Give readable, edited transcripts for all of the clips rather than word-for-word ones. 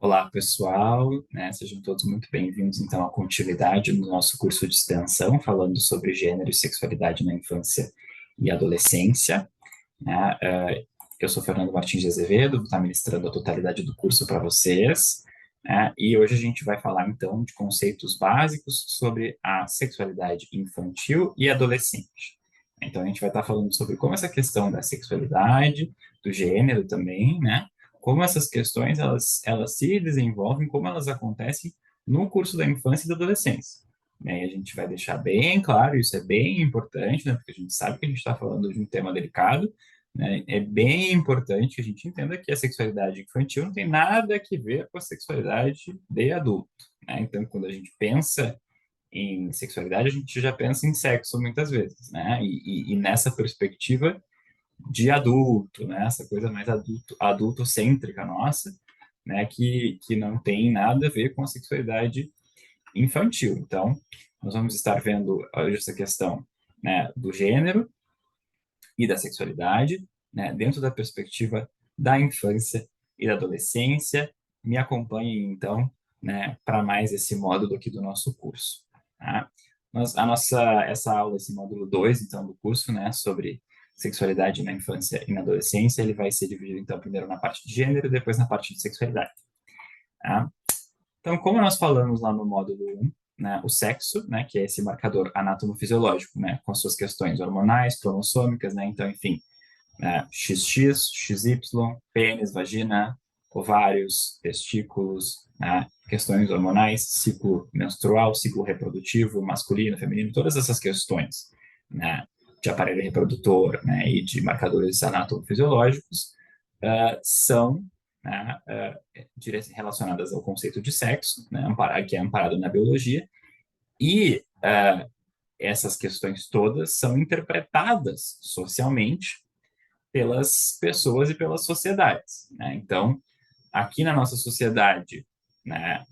Olá, pessoal, né? Sejam todos muito bem-vindos, então, à continuidade do nosso curso de extensão, falando sobre gênero e sexualidade na infância e adolescência, né? Eu sou Fernando Martins de Azevedo, vou estar ministrando a totalidade do curso para vocês, né? E hoje a gente vai falar, então, de conceitos básicos sobre a sexualidade infantil e adolescente. Então, a gente vai estar falando sobre como essa questão da sexualidade, do gênero também, né? Como essas questões elas se desenvolvem, como elas acontecem no curso da infância e da adolescência. Né? E a gente vai deixar bem claro, isso é bem importante, né? Porque a gente sabe que a gente está falando de um tema delicado, né? É bem importante que a gente entenda que a sexualidade infantil não tem nada a ver com a sexualidade de adulto. Né? Então, quando a gente pensa em sexualidade, a gente já pensa em sexo muitas vezes, né? E nessa perspectiva de adulto, né? Essa coisa mais adultocêntrica nossa, né? Que não tem nada a ver com a sexualidade infantil. Então, nós vamos estar vendo hoje essa questão, né, do gênero e da sexualidade, né, dentro da perspectiva da infância e da adolescência. Me acompanhem, então, né, para mais esse módulo aqui do nosso curso. Tá? Essa aula, esse módulo 2 então, do curso, né, sobre sexualidade na infância e na adolescência, ele vai ser dividido, então, primeiro na parte de gênero, depois na parte de sexualidade. Tá? Então, como nós falamos lá no módulo 1, né, o sexo, né, que é esse marcador anatomofisiológico, né, com as suas questões hormonais, cromossômicas, né, então, enfim, XX, XY, pênis, vagina, ovários, testículos, né, questões hormonais, ciclo menstrual, ciclo reprodutivo, masculino, feminino, todas essas questões, né, de aparelho reprodutor, né, e de marcadores anatomofisiológicos são, né, relacionadas ao conceito de sexo, né, que é amparado na biologia, e essas questões todas são interpretadas socialmente pelas pessoas e pelas sociedades. Né? Então, aqui na nossa sociedade, né,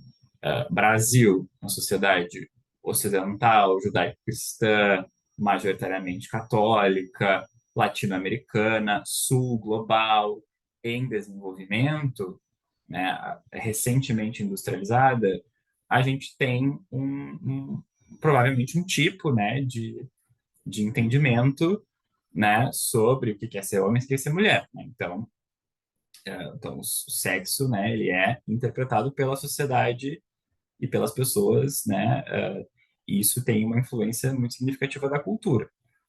Brasil, uma sociedade ocidental, judaico-cristã, majoritariamente católica, latino-americana, sul global, em desenvolvimento, né, recentemente industrializada, a gente tem provavelmente um tipo, né, de entendimento, né, sobre o que é ser homem e o que é ser mulher. Né? Então, o sexo, né, ele é interpretado pela sociedade e pelas pessoas, né, e isso tem uma influência muito significativa da cultura.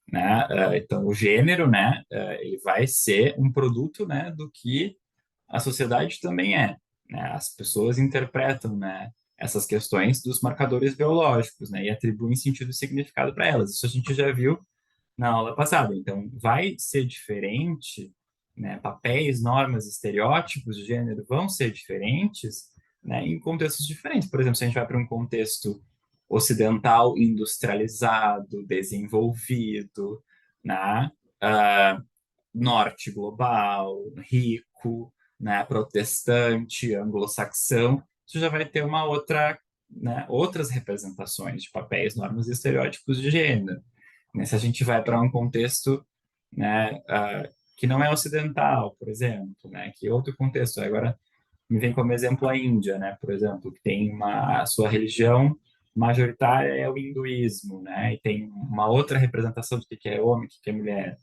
Né? Então, o gênero, né, ele vai ser um produto, né, do que a sociedade também é. Né? As pessoas interpretam, né, essas questões dos marcadores biológicos, né, e atribuem sentido e significado para elas. Isso a gente já viu na aula passada. Então, vai ser diferente, né? Papéis, normas, estereótipos de gênero vão ser diferentes, né? Em contextos diferentes. Por exemplo, se a gente vai para um contexto ocidental, industrializado, desenvolvido, né? Uh, norte global, rico, né? Protestante, anglo-saxão, isso já vai ter uma outra, né? Outras representações de papéis, normas e estereótipos de gênero. Né? Se a gente vai para um contexto, né, que não é ocidental, por exemplo, né, que outro contexto. Agora me vem como exemplo a Índia, né, por exemplo, que tem a sua religião majoritária é o hinduísmo, né, e tem uma outra representação do que é homem, o que é mulher.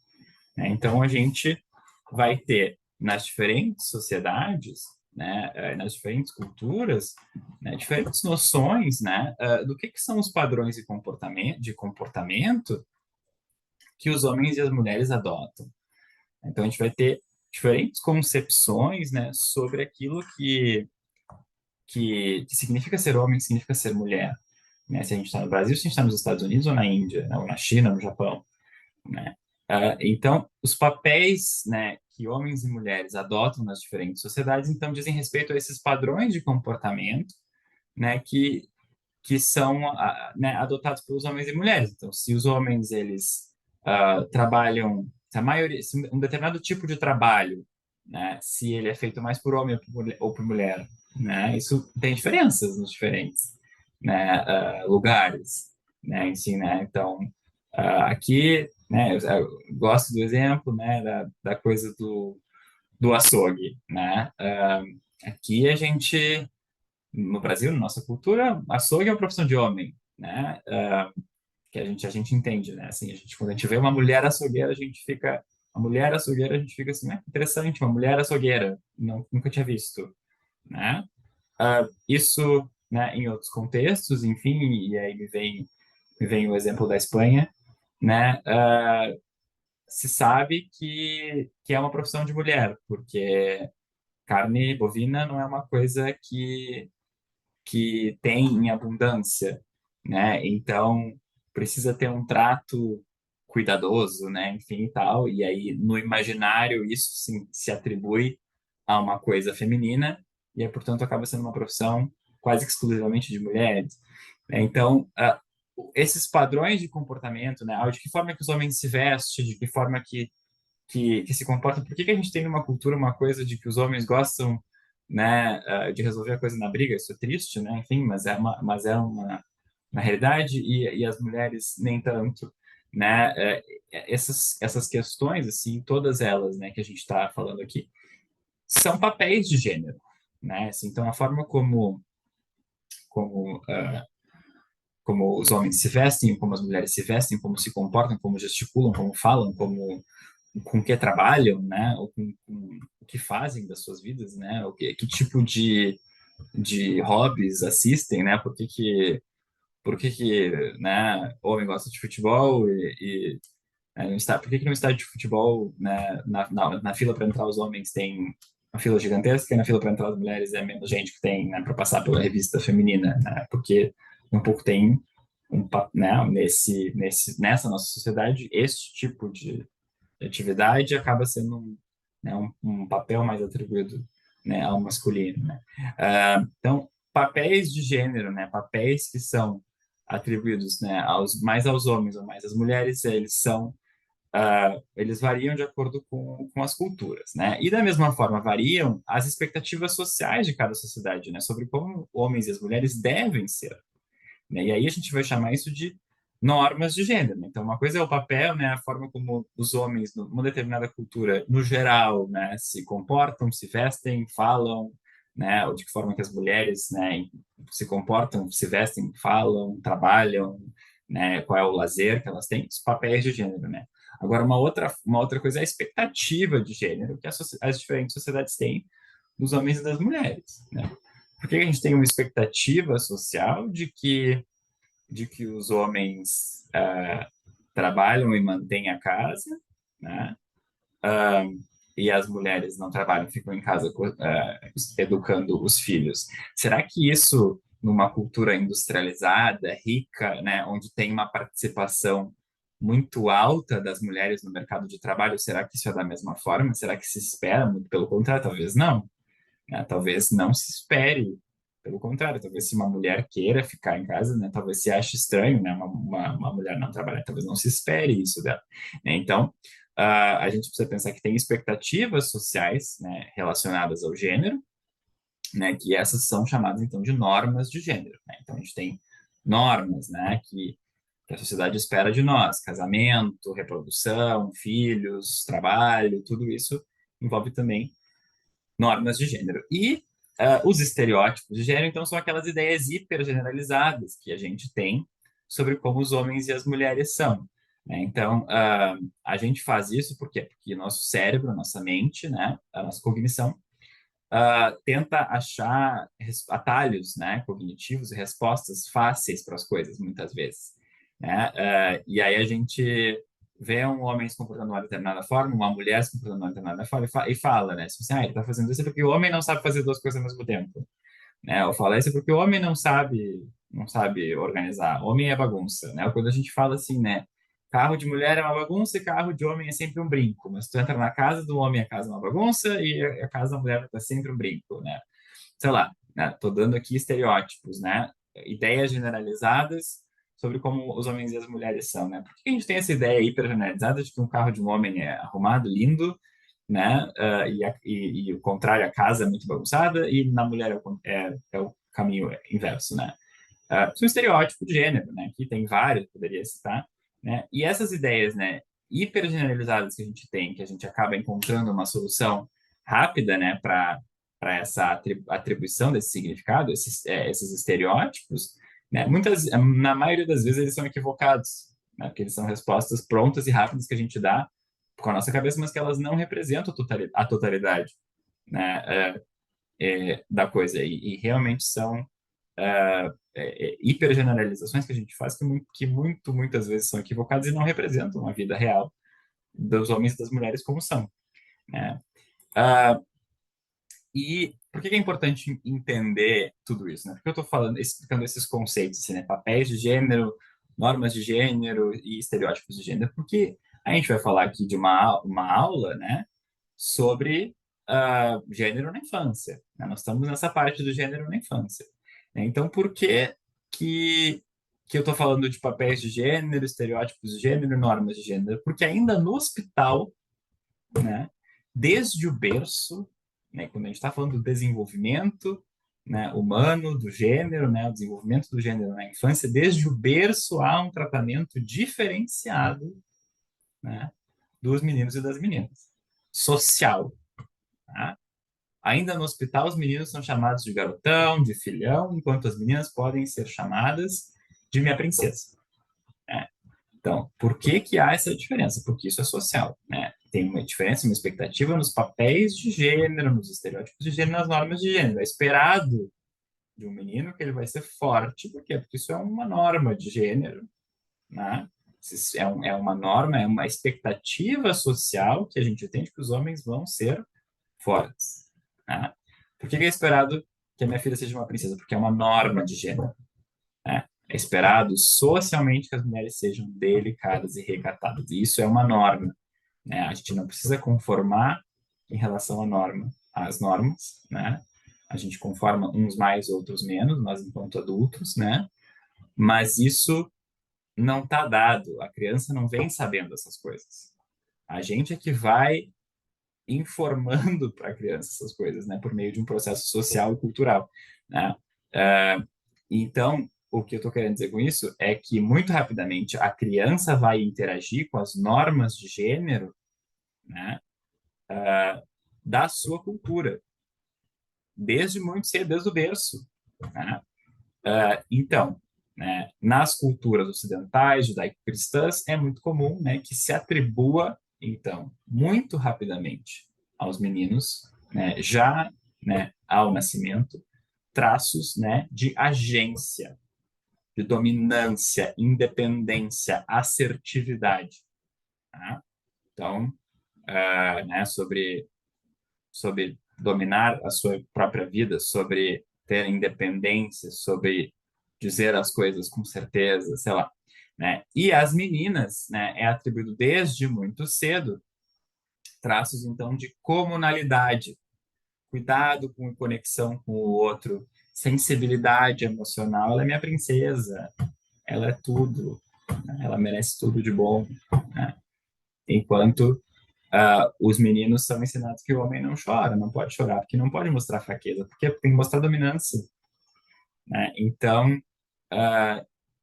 Né? Então a gente vai ter nas diferentes sociedades, né, nas diferentes culturas, né, diferentes noções, né, do que são os padrões de comportamento que os homens e as mulheres adotam. Então, a gente vai ter diferentes concepções, né, sobre aquilo que significa ser homem, que significa ser mulher. Né? Se a gente está no Brasil, se a gente está nos Estados Unidos ou na Índia, né, ou na China, no Japão. Né? Então, os papéis, né, que homens e mulheres adotam nas diferentes sociedades, então, dizem respeito a esses padrões de comportamento, né, que são, né, adotados pelos homens e mulheres. Então, se os homens eles trabalham, se a maioria, se um determinado tipo de trabalho, né, se ele é feito mais por homem ou por mulher, né, isso tem diferenças nos diferentes, né, lugares, né, assim, né. Então, aqui, né, eu gosto do exemplo, né, da coisa do açougue, né. Aqui a gente, no Brasil, na nossa cultura, açougue é uma profissão de homem, né? Que a gente entende, né? Assim, quando a gente vê uma mulher açougueira, a gente fica... Uma mulher açougueira, a gente fica assim, interessante, uma mulher açougueira. Não, nunca tinha visto, né? Isso, né, em outros contextos, enfim, e aí me vem o exemplo da Espanha, né? Se sabe que é uma profissão de mulher, porque carne bovina não é uma coisa que tem em abundância, né? Então, precisa ter um trato cuidadoso, né? Enfim, e tal. E aí, no imaginário, isso se atribui a uma coisa feminina e, portanto, acaba sendo uma profissão quase que exclusivamente de mulheres. Né? Então, esses padrões de comportamento, né? De que forma que os homens se vestem, de que forma que se comportam. Por que a gente tem numa cultura uma coisa de que os homens gostam, né, de resolver a coisa na briga? Isso é triste, né? Enfim, mas é uma realidade e as mulheres nem tanto, né? Essas questões, assim, todas elas, né, que a gente está falando aqui, são papéis de gênero, né? Assim, então, a forma como os homens se vestem, como as mulheres se vestem, como se comportam, como gesticulam, como falam, com que trabalham, né? Ou com o que fazem das suas vidas, né? Que tipo de hobbies assistem, né? Por que que, né, homem gosta de futebol não está, por que que no estádio de futebol, né, na fila para entrar os homens tem uma fila gigantesca e na fila para entrar as mulheres é menos gente que tem, né, para passar pela revista feminina, né? Porque um pouco tem né, nessa nossa sociedade esse tipo de atividade acaba sendo né, um papel mais atribuído, né, ao masculino, né? Então, papéis de gênero, né, papéis que são atribuídos, né, mais aos homens ou mais às mulheres, eles variam de acordo com as culturas, né? E da mesma forma variam as expectativas sociais de cada sociedade, né, sobre como homens e as mulheres devem ser, né? E aí a gente vai chamar isso de normas de gênero, né? Então, uma coisa é o papel, né, a forma como os homens, numa determinada cultura, no geral, né, se comportam, se vestem, falam, né, ou de que forma que as mulheres, né, se comportam, se vestem, falam, trabalham, né, qual é o lazer que elas têm, os papéis de gênero, né? Agora, uma outra coisa é a expectativa de gênero que as diferentes sociedades têm dos homens e das mulheres, né? Porque a gente tem uma expectativa social de que os homens trabalham e mantêm a casa, né? E as mulheres não trabalham, ficam em casa educando os filhos. Será que isso, numa cultura industrializada, rica, né, onde tem uma participação muito alta das mulheres no mercado de trabalho, será que isso é da mesma forma? Será que se espera muito pelo contrário? Talvez não, né? Talvez não se espere, pelo contrário, talvez se uma mulher queira ficar em casa, né, talvez se ache estranho, né, uma mulher não trabalhar, talvez não se espere isso dela, né? Então, a gente precisa pensar que tem expectativas sociais, né, relacionadas ao gênero, né, que essas são chamadas, então, de normas de gênero, né? Então, a gente tem normas, né, que a sociedade espera de nós, casamento, reprodução, filhos, trabalho, tudo isso envolve também normas de gênero. E os estereótipos de gênero, então, são aquelas ideias hipergeneralizadas que a gente tem sobre como os homens e as mulheres são, né? Então, a gente faz isso porque nosso cérebro, a nossa mente, né, a nossa cognição, tenta achar atalhos, né, cognitivos e respostas fáceis para as coisas, muitas vezes, né? E aí a gente vê um homem se comportando de uma determinada forma, uma mulher se comportando de uma determinada forma e fala, né? Tipo assim, ele está fazendo isso porque o homem não sabe fazer duas coisas ao mesmo tempo, né? Ou fala isso porque o homem não sabe organizar, homem é bagunça, né? Quando a gente fala assim, né? Carro de mulher é uma bagunça e carro de homem é sempre um brinco. Mas tu entra na casa do homem, a casa é uma bagunça e a casa da mulher é sempre um brinco, né? Sei lá, né? Tô dando aqui estereótipos, né? Ideias generalizadas sobre como os homens e as mulheres são, né? Por que a gente tem essa ideia hiper generalizada de que um carro de um homem é arrumado, lindo, né? E o contrário, a casa é muito bagunçada e na mulher é o caminho inverso, né? São estereótipos de gênero, né? Que tem vários, poderia citar, né? E essas ideias, né? Hiper generalizadas que a gente tem, que a gente acaba encontrando uma solução rápida, né? essa atribuição desse significado, esses estereótipos, né, na maioria das vezes eles são equivocados, né, porque eles são respostas prontas e rápidas que a gente dá com a nossa cabeça, mas que elas não representam a totalidade, né, da coisa, e realmente são hipergeneralizações que a gente faz que muitas vezes são equivocadas e não representam a vida real dos homens e das mulheres como são, né? E por que é importante entender tudo isso, né? Porque eu estou explicando esses conceitos, assim, né? Papéis de gênero, normas de gênero e estereótipos de gênero, porque a gente vai falar aqui de uma aula, né, sobre gênero na infância, né? Nós estamos nessa parte do gênero na infância, né? Então, por que eu estou falando de papéis de gênero, estereótipos de gênero, normas de gênero? Porque ainda no hospital, né, desde o berço, né, quando a gente está falando do desenvolvimento, né, humano, do gênero, né, o desenvolvimento do gênero na infância, desde o berço há um tratamento diferenciado, né, dos meninos e das meninas. Social. Tá? Ainda no hospital, os meninos são chamados de garotão, de filhão, enquanto as meninas podem ser chamadas de minha princesa. Né? Então, por que há essa diferença? Porque isso é social, né? Tem uma diferença, uma expectativa nos papéis de gênero, nos estereótipos de gênero, nas normas de gênero. É esperado de um menino que ele vai ser forte, por quê? Porque isso é uma norma de gênero, né? É uma norma, é uma expectativa social que a gente tem de que os homens vão ser fortes. Né? Por que é esperado que a minha filha seja uma princesa? Porque é uma norma de gênero. Né? É esperado socialmente que as mulheres sejam delicadas e recatadas. E isso é uma norma. Né? A gente não precisa conformar em relação à norma, às normas, né? A gente conforma uns mais, outros menos, nós enquanto adultos, né? Mas isso não está dado. A criança não vem sabendo essas coisas. A gente é que vai informando para a criança essas coisas, né? Por meio de um processo social e cultural, né? Então, o que eu estou querendo dizer com isso é que, muito rapidamente, a criança vai interagir com as normas de gênero, né, da sua cultura, desde muito cedo, desde o berço. Né? Então, né, nas culturas ocidentais, judaico-cristãs, é muito comum, né, que se atribua, então, muito rapidamente aos meninos, né, já, né, ao nascimento, traços, né, de agência, de dominância, independência, assertividade. Tá? Então, né, sobre dominar a sua própria vida, sobre ter independência, sobre dizer as coisas com certeza, sei lá. Né? E as meninas, né, é atribuído desde muito cedo traços, então, de comunalidade, cuidado com conexão com o outro, sensibilidade emocional. Ela é minha princesa, ela é tudo, né? Ela merece tudo de bom. Né? Enquanto os meninos são ensinados que o homem não chora, não pode chorar, porque não pode mostrar fraqueza, porque tem que mostrar dominância. Né? Então,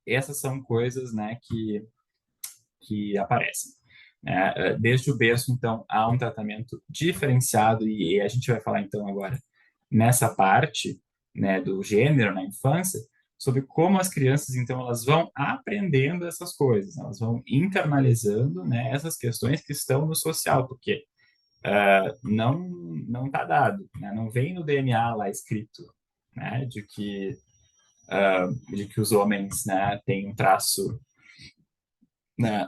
essas são coisas, né, que aparecem. Né? Desde o berço, então, há um tratamento diferenciado, e a gente vai falar, então, agora, nessa parte, né, do gênero na infância, sobre como as crianças, então, elas vão aprendendo essas coisas, elas vão internalizando, né, essas questões que estão no social, porque não está dado, né, não vem no DNA lá escrito, né, de que os homens, né, têm um traço, né,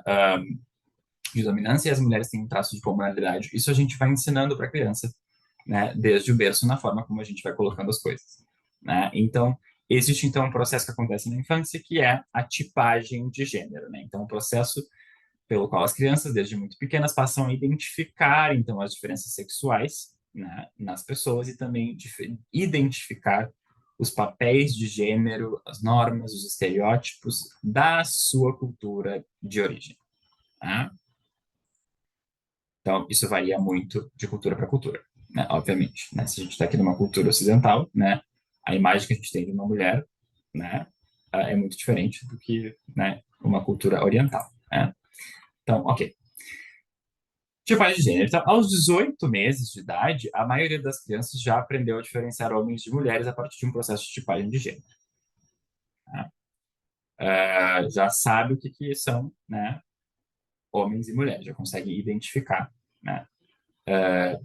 de dominância e as mulheres têm um traço de comunalidade. Isso a gente vai ensinando para a criança, né, desde o berço, na forma como a gente vai colocando as coisas. Né? Então, existe então um processo que acontece na infância que é a tipagem de gênero. Né? Então, um processo pelo qual as crianças, desde muito pequenas, passam a identificar então as diferenças sexuais, né, nas pessoas e também identificar os papéis de gênero, as normas, os estereótipos da sua cultura de origem. Tá? Então, isso varia muito de cultura para cultura, né? Obviamente. Né? Se a gente está aqui numa cultura ocidental, né, a imagem que a gente tem de uma mulher, né, é muito diferente do que, né, uma cultura oriental. Né? Então, ok. Tipagem de gênero. Então, aos 18 meses de idade, a maioria das crianças já aprendeu a diferenciar homens de mulheres a partir de um processo de tipagem de gênero. Tá? Já sabe o que são, né, homens e mulheres, já consegue identificar, né,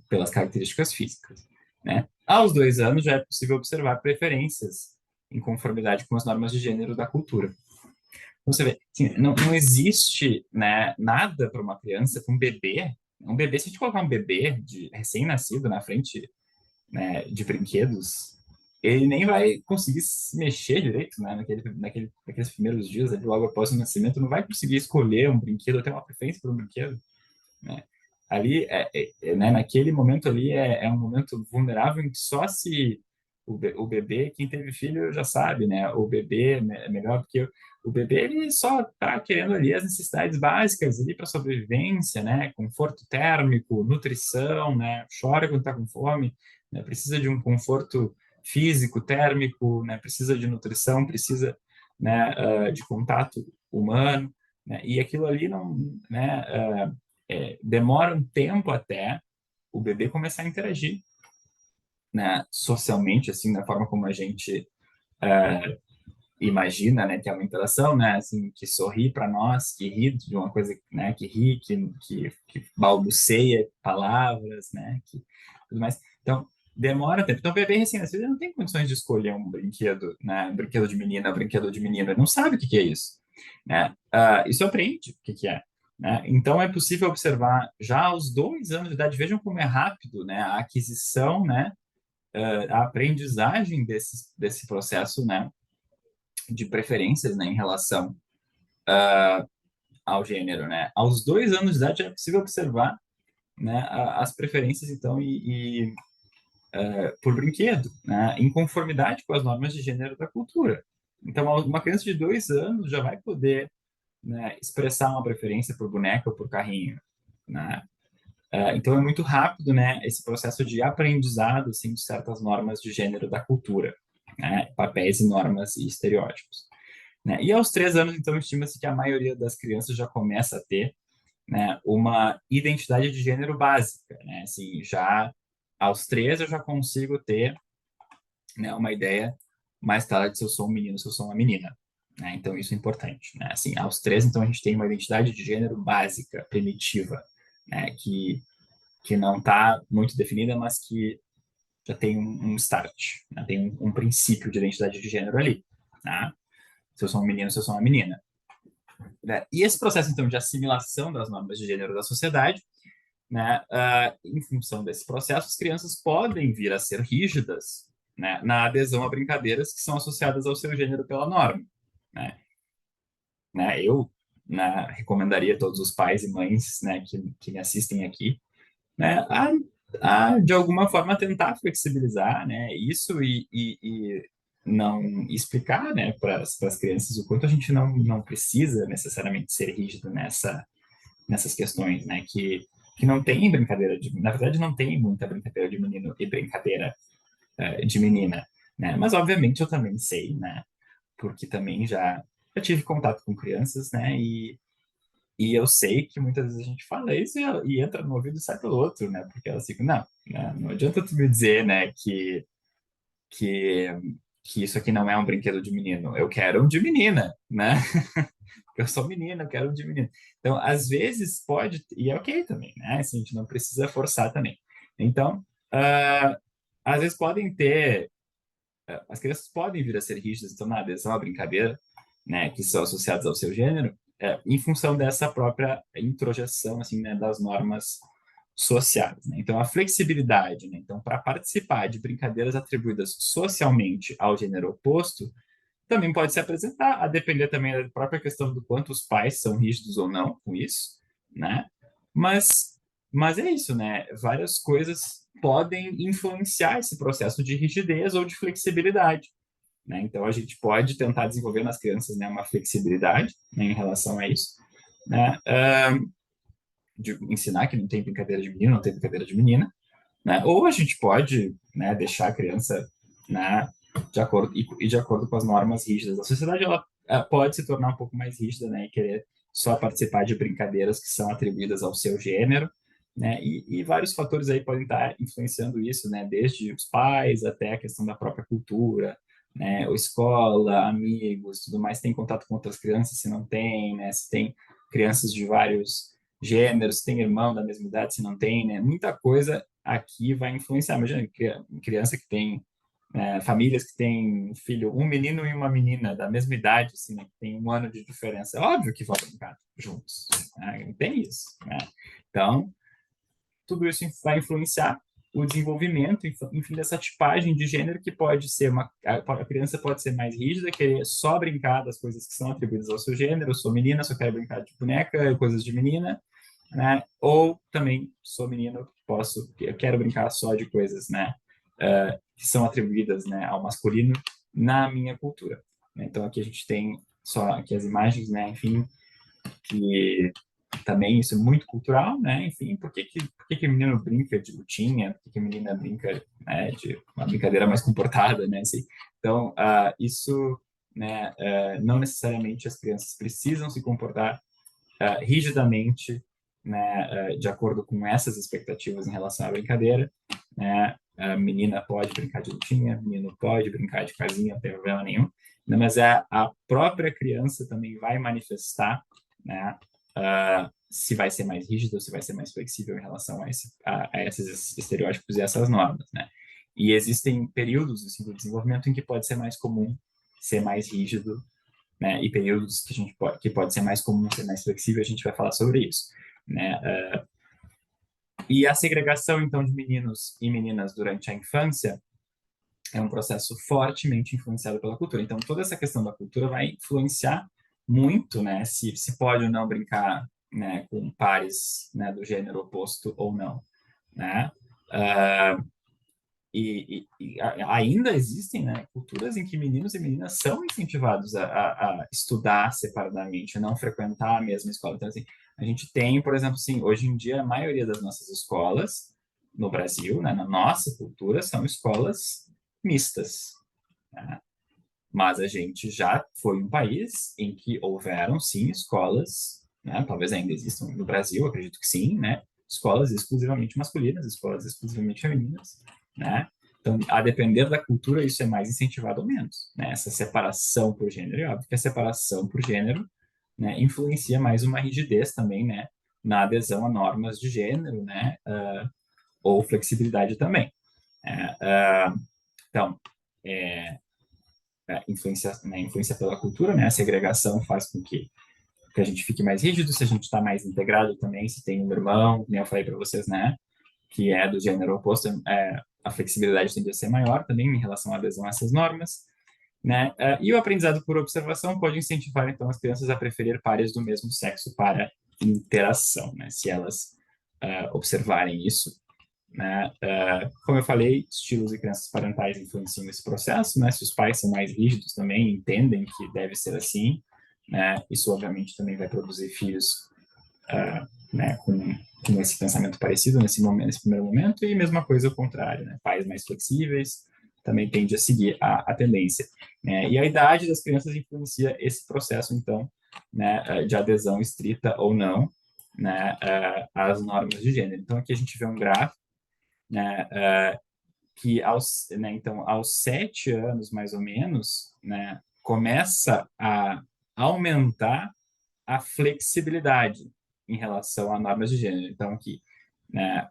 pelas características físicas. Né? Aos 2 anos, já é possível observar preferências em conformidade com as normas de gênero da cultura. Você vê, assim, não existe, né, nada para uma criança, para um bebê, se a gente colocar um bebê de recém-nascido na frente, né, de brinquedos, ele nem vai conseguir se mexer direito, né, naqueles primeiros dias, ali, logo após o nascimento, não vai conseguir escolher um brinquedo, ou ter uma preferência por um brinquedo, né? Ali, né, naquele momento ali, é um momento vulnerável em que só se o bebê, quem teve filho já sabe, né? O bebê é melhor porque o bebê ele só está querendo ali as necessidades básicas ali para sobrevivência, né? Conforto térmico, nutrição, né? Chora quando está com fome, né? Precisa de um conforto físico, térmico, né? Precisa de nutrição, precisa, né, de contato humano, né? E aquilo ali não, né? Demora um tempo até o bebê começar a interagir, né, socialmente, assim, da forma como a gente imagina, né, que é uma interação, né, assim, que sorri para nós, que ri de uma coisa, né, que ri, que balbuceia palavras, né, que tudo mais. Então, demora tempo. Então, o bebê recém-nascido ele não tem condições de escolher um brinquedo, né, um brinquedo de menina, um brinquedo de menino, ele não sabe o que que é isso, né? Isso aprende o que que é. Né? Então, é possível observar já aos 2 anos de idade, vejam como é rápido, né, a aquisição, né, a aprendizagem desse processo, né, de preferências, né, em relação ao gênero, né? Aos 2 anos de idade é possível observar, né, as preferências, então, por brinquedo, né, em conformidade com as normas de gênero da cultura. Então, uma criança de 2 anos já vai poder, né, expressar uma preferência por boneca ou por carrinho, né? Então, é muito rápido, né, esse processo de aprendizado, assim, de certas normas de gênero da cultura, né, papéis e normas e estereótipos. Né? E aos 3 anos, então, estima-se que a maioria das crianças já começa a ter, né, uma identidade de gênero básica, né? Assim, já aos 3 eu já consigo ter, né, uma ideia mais clara de se eu sou um menino, se eu sou uma menina. Né? Então, isso é importante. Né? Assim, aos 3, então, a gente tem uma identidade de gênero básica, primitiva, né? Que não está muito definida, mas que já tem um start, né? Tem um princípio de identidade de gênero ali. Tá? Se eu sou um menino, se eu sou uma menina. Né? E esse processo, então, de assimilação das normas de gênero da sociedade, né, em função desse processo, as crianças podem vir a ser rígidas, né, na adesão a brincadeiras que são associadas ao seu gênero pela norma. Né? Eu, né, recomendaria a todos os pais e mães, né, que me assistem aqui, né, de alguma forma tentar flexibilizar, né, isso e não explicar, né, para as crianças o quanto a gente não precisa necessariamente ser rígido nessas questões, né, que não tem brincadeira na verdade não tem muita brincadeira de menino e brincadeira de menina, né, mas obviamente eu também sei, né, porque também já tive contato com crianças, né, e eu sei que muitas vezes a gente fala isso e entra no ouvido e sai pelo outro, né? Porque elas ficam, não, né, não adianta tu me dizer, né, que, que isso aqui não é um brinquedo de menino. Eu quero um de menina, né? Porque eu sou menina, eu quero um de menina. Então, às vezes pode, e é ok também, né? Assim, a gente não precisa forçar também. Então, às vezes podem ter, as crianças podem vir a ser rígidas, então na adesão à brincadeira, né, que são associadas ao seu gênero, em função dessa própria introjeção, assim, né, das normas sociais. Né? Então, a flexibilidade, né? Então, para participar de brincadeiras atribuídas socialmente ao gênero oposto, também pode se apresentar, a depender também da própria questão do quanto os pais são rígidos ou não com isso, né? Mas, mas é isso, né? Várias coisas podem influenciar esse processo de rigidez ou de flexibilidade. Né? Então, a gente pode tentar desenvolver nas crianças, né, uma flexibilidade, né, em relação a isso, né? De ensinar que não tem brincadeira de menino, não tem brincadeira de menina, né? Ou a gente pode, né, deixar a criança, né, de acordo com as normas rígidas da sociedade, ela pode se tornar um pouco mais rígida, né, e querer só participar de brincadeiras que são atribuídas ao seu gênero, né? E vários fatores aí podem estar influenciando isso, né? Desde os pais até a questão da própria cultura, né? Ou escola, amigos, tudo mais. Tem contato com outras crianças, se não tem, né? Se tem crianças de vários gêneros, se tem irmão da mesma idade, se não tem, né? Muita coisa aqui vai influenciar. Imagina, criança que tem famílias que têm um filho, um menino e uma menina da mesma idade, assim, né, que tem 1 ano de diferença. É óbvio que vão brincar juntos, né? Tem isso, né? Então, tudo isso vai influenciar o desenvolvimento, enfim, dessa tipagem de gênero que pode ser a criança pode ser mais rígida, querer só brincar das coisas que são atribuídas ao seu gênero. Eu sou menina, só quero brincar de boneca, coisas de menina, né? Ou também sou menino, eu quero brincar só de coisas, né? Que são atribuídas, né, ao masculino na minha cultura, né? Então aqui a gente tem só aqui as imagens, né? Enfim, que também isso é muito cultural, né? Enfim, por que menino brinca de lutinha? Por que menina brinca, né, de uma brincadeira mais comportada, né? Assim, então, isso, né, não necessariamente as crianças precisam se comportar rigidamente, né, de acordo com essas expectativas em relação à brincadeira, né? A menina pode brincar de lutinha, menino pode brincar de casinha, não tem problema nenhum, né? Mas a própria criança também vai manifestar, né, se vai ser mais rígido, se vai ser mais flexível em relação a esses estereótipos e essas normas, né? E existem períodos assim, do desenvolvimento em que pode ser mais comum ser mais rígido, né? E períodos que pode ser mais comum ser mais flexível, a gente vai falar sobre isso, né? E a segregação então de meninos e meninas durante a infância é um processo fortemente influenciado pela cultura. Então toda essa questão da cultura vai influenciar muito, né? Se pode ou não brincar, né, com pares, né, do gênero oposto ou não, né? Uh, ainda existem, né, culturas em que meninos e meninas são incentivados a estudar separadamente, a não frequentar a mesma escola. Então, assim, a gente tem, por exemplo, assim, hoje em dia, a maioria das nossas escolas no Brasil, né, na nossa cultura, são escolas mistas, né? Mas a gente já foi um país em que houveram, sim, escolas, né, talvez ainda existam no Brasil, acredito que sim, né, escolas exclusivamente masculinas, escolas exclusivamente femininas, né? Então, a depender da cultura, isso é mais incentivado ou menos, né? Essa separação por gênero. É óbvio que a separação por gênero, né, influencia mais uma rigidez também, né, na adesão a normas de gênero, né, ou flexibilidade também. Então, é, influência pela cultura, né? A segregação faz com que a gente fique mais rígido, se a gente está mais integrado também, se tem um irmão, como eu falei para vocês, né? Que é do gênero oposto, a flexibilidade tende a ser maior também em relação à adesão a essas normas, né? E o aprendizado por observação pode incentivar, então, as crianças a preferir pares do mesmo sexo para interação, né? Se elas observarem isso, né? Como eu falei, estilos e crenças parentais influenciam esse processo, né? Se os pais são mais rígidos também, entendem que deve ser assim, né? Isso obviamente também vai produzir filhos, né, com esse pensamento parecido nesse momento, nesse primeiro momento, e mesma coisa ao contrário, né? Pais mais flexíveis também tende a seguir a tendência, né? E a idade das crianças influencia esse processo, então, né, de adesão estrita ou não, né, às normas de gênero. Então aqui a gente vê um gráfico, né, que então, aos 7 anos, mais ou menos, né, começa a aumentar a flexibilidade em relação a normas de gênero. Então, que, né,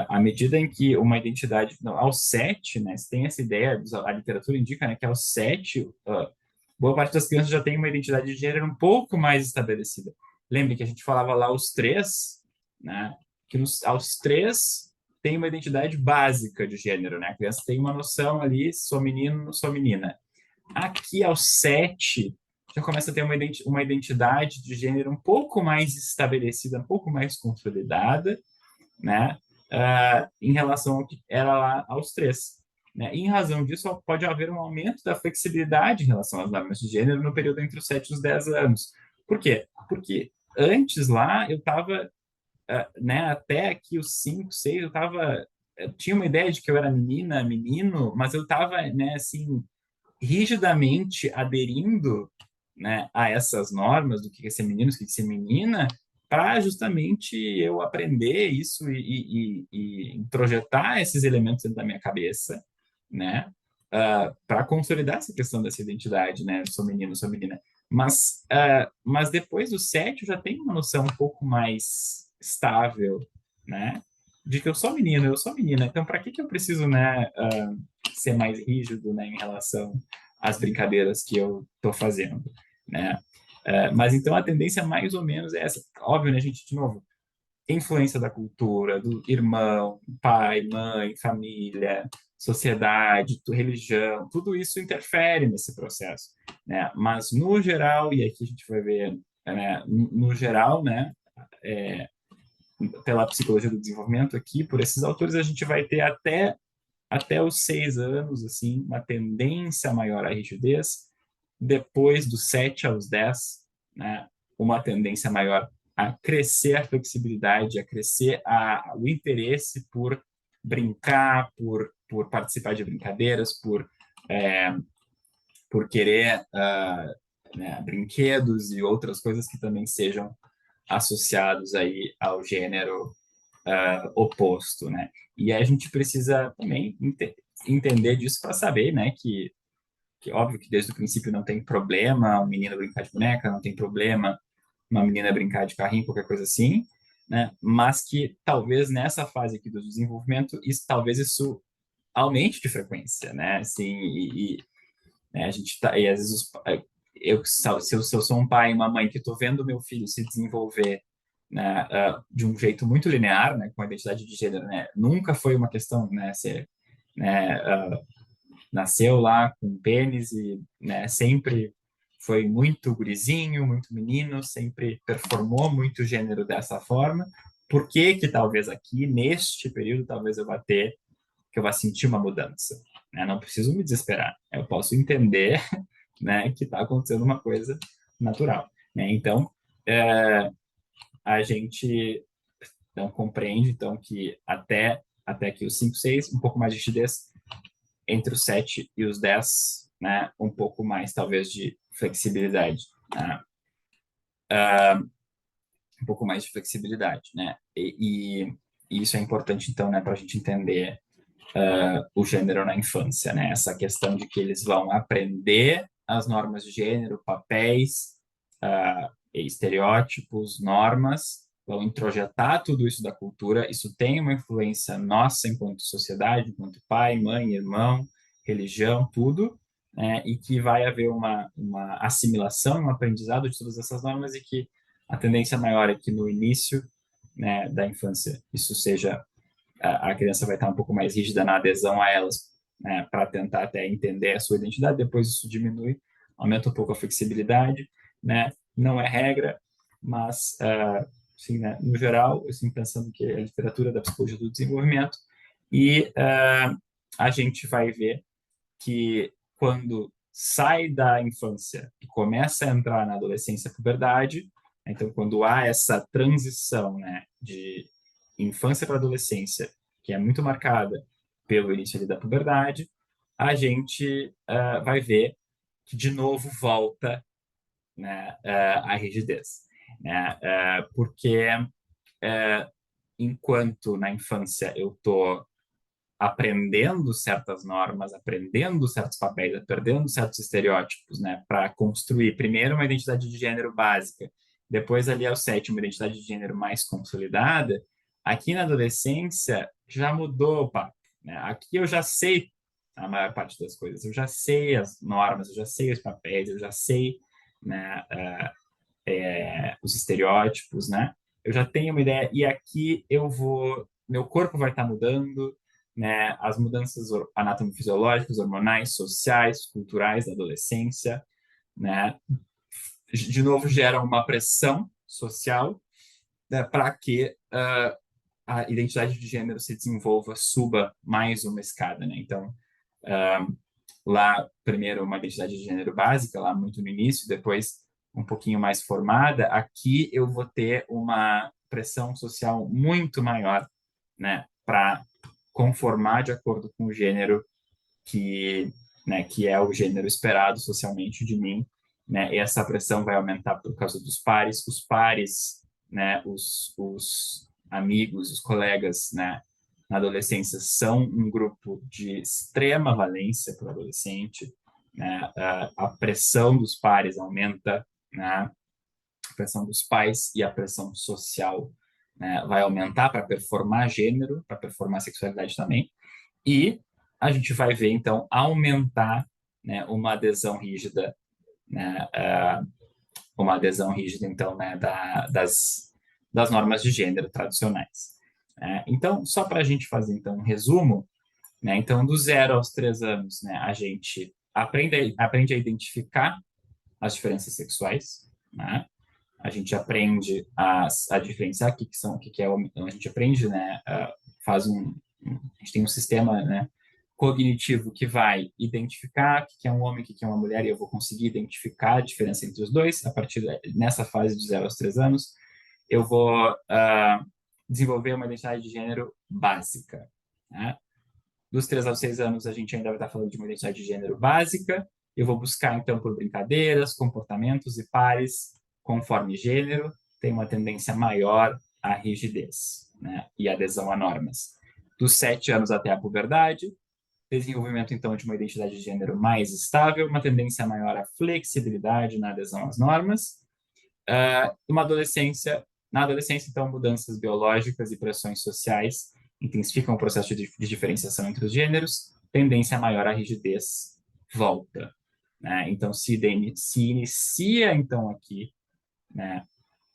à medida em que uma identidade, não, aos 7, né, você tem essa ideia, a literatura indica, né, que aos 7, boa parte das crianças já tem uma identidade de gênero um pouco mais estabelecida. Lembre que a gente falava lá aos 3, né, que aos 3 tem uma identidade básica de gênero, né? A criança tem uma noção ali, sou menino, sou menina. Aqui aos 7 já começa a ter uma identidade de gênero um pouco mais estabelecida, um pouco mais consolidada, né? Em relação ao que era lá aos 3. Né? E em razão disso, pode haver um aumento da flexibilidade em relação às normas de gênero no período entre os 7 e os 10 anos. Por quê? Porque antes lá eu estava, né, até aqui os 5, 6, eu tinha uma ideia de que eu era menina, menino, mas eu estava, né, assim, rigidamente aderindo, né, a essas normas do que é ser menino, do que é ser menina, para justamente eu aprender isso e introjetar esses elementos dentro da minha cabeça, né? Para consolidar essa questão dessa identidade, né? Eu sou menino, sou menina. Mas depois do 7 eu já tenho uma noção um pouco mais estável, né? De que eu sou menino, eu sou menina. Então, para que eu preciso, né, ser mais rígido, né, em relação às brincadeiras que eu estou fazendo, né? Mas então a tendência mais ou menos é essa. Óbvio, né, gente, de novo, influência da cultura, do irmão, pai, mãe, família, sociedade, religião, tudo isso interfere nesse processo, né? Mas no geral, e aqui a gente vai ver, né, no geral, né, é, pela psicologia do desenvolvimento aqui, por esses autores, a gente vai ter até os 6 anos, assim, uma tendência maior à rigidez, depois dos 7 aos 10, né, uma tendência maior a crescer a flexibilidade, a crescer o interesse por brincar, por participar de brincadeiras, por querer né, brinquedos e outras coisas que também sejam associados aí ao gênero oposto, né? E a gente precisa também entender disso para saber, né, que óbvio que desde o princípio não tem problema um menino brincar de boneca, não tem problema uma menina brincar de carrinho, qualquer coisa assim, né? Mas que talvez nessa fase aqui do desenvolvimento, talvez isso aumente de frequência, né? Assim, né, a gente tá, e às vezes se eu sou um pai e uma mãe que estou vendo meu filho se desenvolver, né, de um jeito muito linear, né, com a identidade de gênero, né, nunca foi uma questão, né, se, né, nasceu lá com pênis e, né, sempre foi muito gurizinho, muito menino, sempre performou muito gênero dessa forma. Por que que talvez aqui, neste período, talvez que eu vá sentir uma mudança? Né? Não preciso me desesperar. Eu posso entender, né, que está acontecendo uma coisa natural. Né? Então, a gente então, compreende então que até que os 5, 6, um pouco mais de rigidez, entre os 7 e os 10, né, um pouco mais, talvez, de flexibilidade. Né? Um pouco mais de flexibilidade, né? E isso é importante, então, né, para a gente entender o gênero na infância, né? Essa questão de que eles vão aprender as normas de gênero, papéis, estereótipos, normas, vão introjetar tudo isso da cultura. Isso tem uma influência nossa enquanto sociedade, enquanto pai, mãe, irmão, religião, tudo, né? E que vai haver uma assimilação, um aprendizado de todas essas normas e que a tendência maior é que no início, né, da infância isso seja a criança vai estar um pouco mais rígida na adesão a elas, né, para tentar até entender a sua identidade. Depois isso diminui, aumenta um pouco a flexibilidade, né? Não é regra, mas assim, né, no geral, assim, pensando que é a literatura da psicologia do desenvolvimento e a gente vai ver que quando sai da infância e começa a entrar na adolescência e puberdade, então quando há essa transição, né, de infância para adolescência, que é muito marcada pelo início ali da puberdade, a gente vai ver que de novo volta, né, a rigidez, né, porque enquanto na infância eu estou aprendendo certas normas, aprendendo certos papéis, aprendendo certos estereótipos, né, para construir primeiro uma identidade de gênero básica, depois ali ao 7 uma identidade de gênero mais consolidada. Aqui na adolescência já mudou, pá, né? Aqui eu já sei a maior parte das coisas, eu já sei as normas, eu já sei os papéis, eu já sei, né, os estereótipos, né? Eu já tenho uma ideia e aqui meu corpo vai estar mudando, né? As mudanças anatomofisiológicas, hormonais, sociais, culturais da adolescência, né? De novo geram uma pressão social, né, para que a identidade de gênero se desenvolva, suba mais uma escada, né? Então, lá primeiro uma identidade de gênero básica, lá muito no início, depois um pouquinho mais formada, aqui eu vou ter uma pressão social muito maior, né, para conformar de acordo com o gênero que, né, que é o gênero esperado socialmente de mim, né? E essa pressão vai aumentar por causa dos pares, os pares, né, os amigos, os colegas, né, na adolescência são um grupo de extrema valência para o adolescente, né, a pressão dos pares aumenta, né, a pressão dos pais e a pressão social, né, vai aumentar para performar gênero, para performar sexualidade também, e a gente vai ver, então, aumentar, né, uma adesão rígida, né, então, né, das normas de gênero tradicionais. Então, só para a gente fazer, então, um resumo, né, então, do 0 aos 3 anos, né, a gente aprende a identificar as diferenças sexuais, né? A gente aprende a diferenciar o que é a gente aprende, né? A gente tem um sistema, né, cognitivo que vai identificar o que é um homem, o que é uma mulher, e eu vou conseguir identificar a diferença entre os dois a partir nessa fase de 0 aos 3 anos. Eu vou desenvolver uma identidade de gênero básica, né? Dos 3 aos 6 anos, a gente ainda vai estar falando de uma identidade de gênero básica. Eu vou buscar, então, por brincadeiras, comportamentos e pares, conforme gênero, tem uma tendência maior à rigidez, né, e adesão a normas. Dos 7 anos até a puberdade, desenvolvimento, então, de uma identidade de gênero mais estável, uma tendência maior à flexibilidade na adesão às normas. Na adolescência, então, mudanças biológicas e pressões sociais intensificam o processo de diferenciação entre os gêneros, tendência maior à rigidez volta, né? Então, se inicia, então, aqui, né,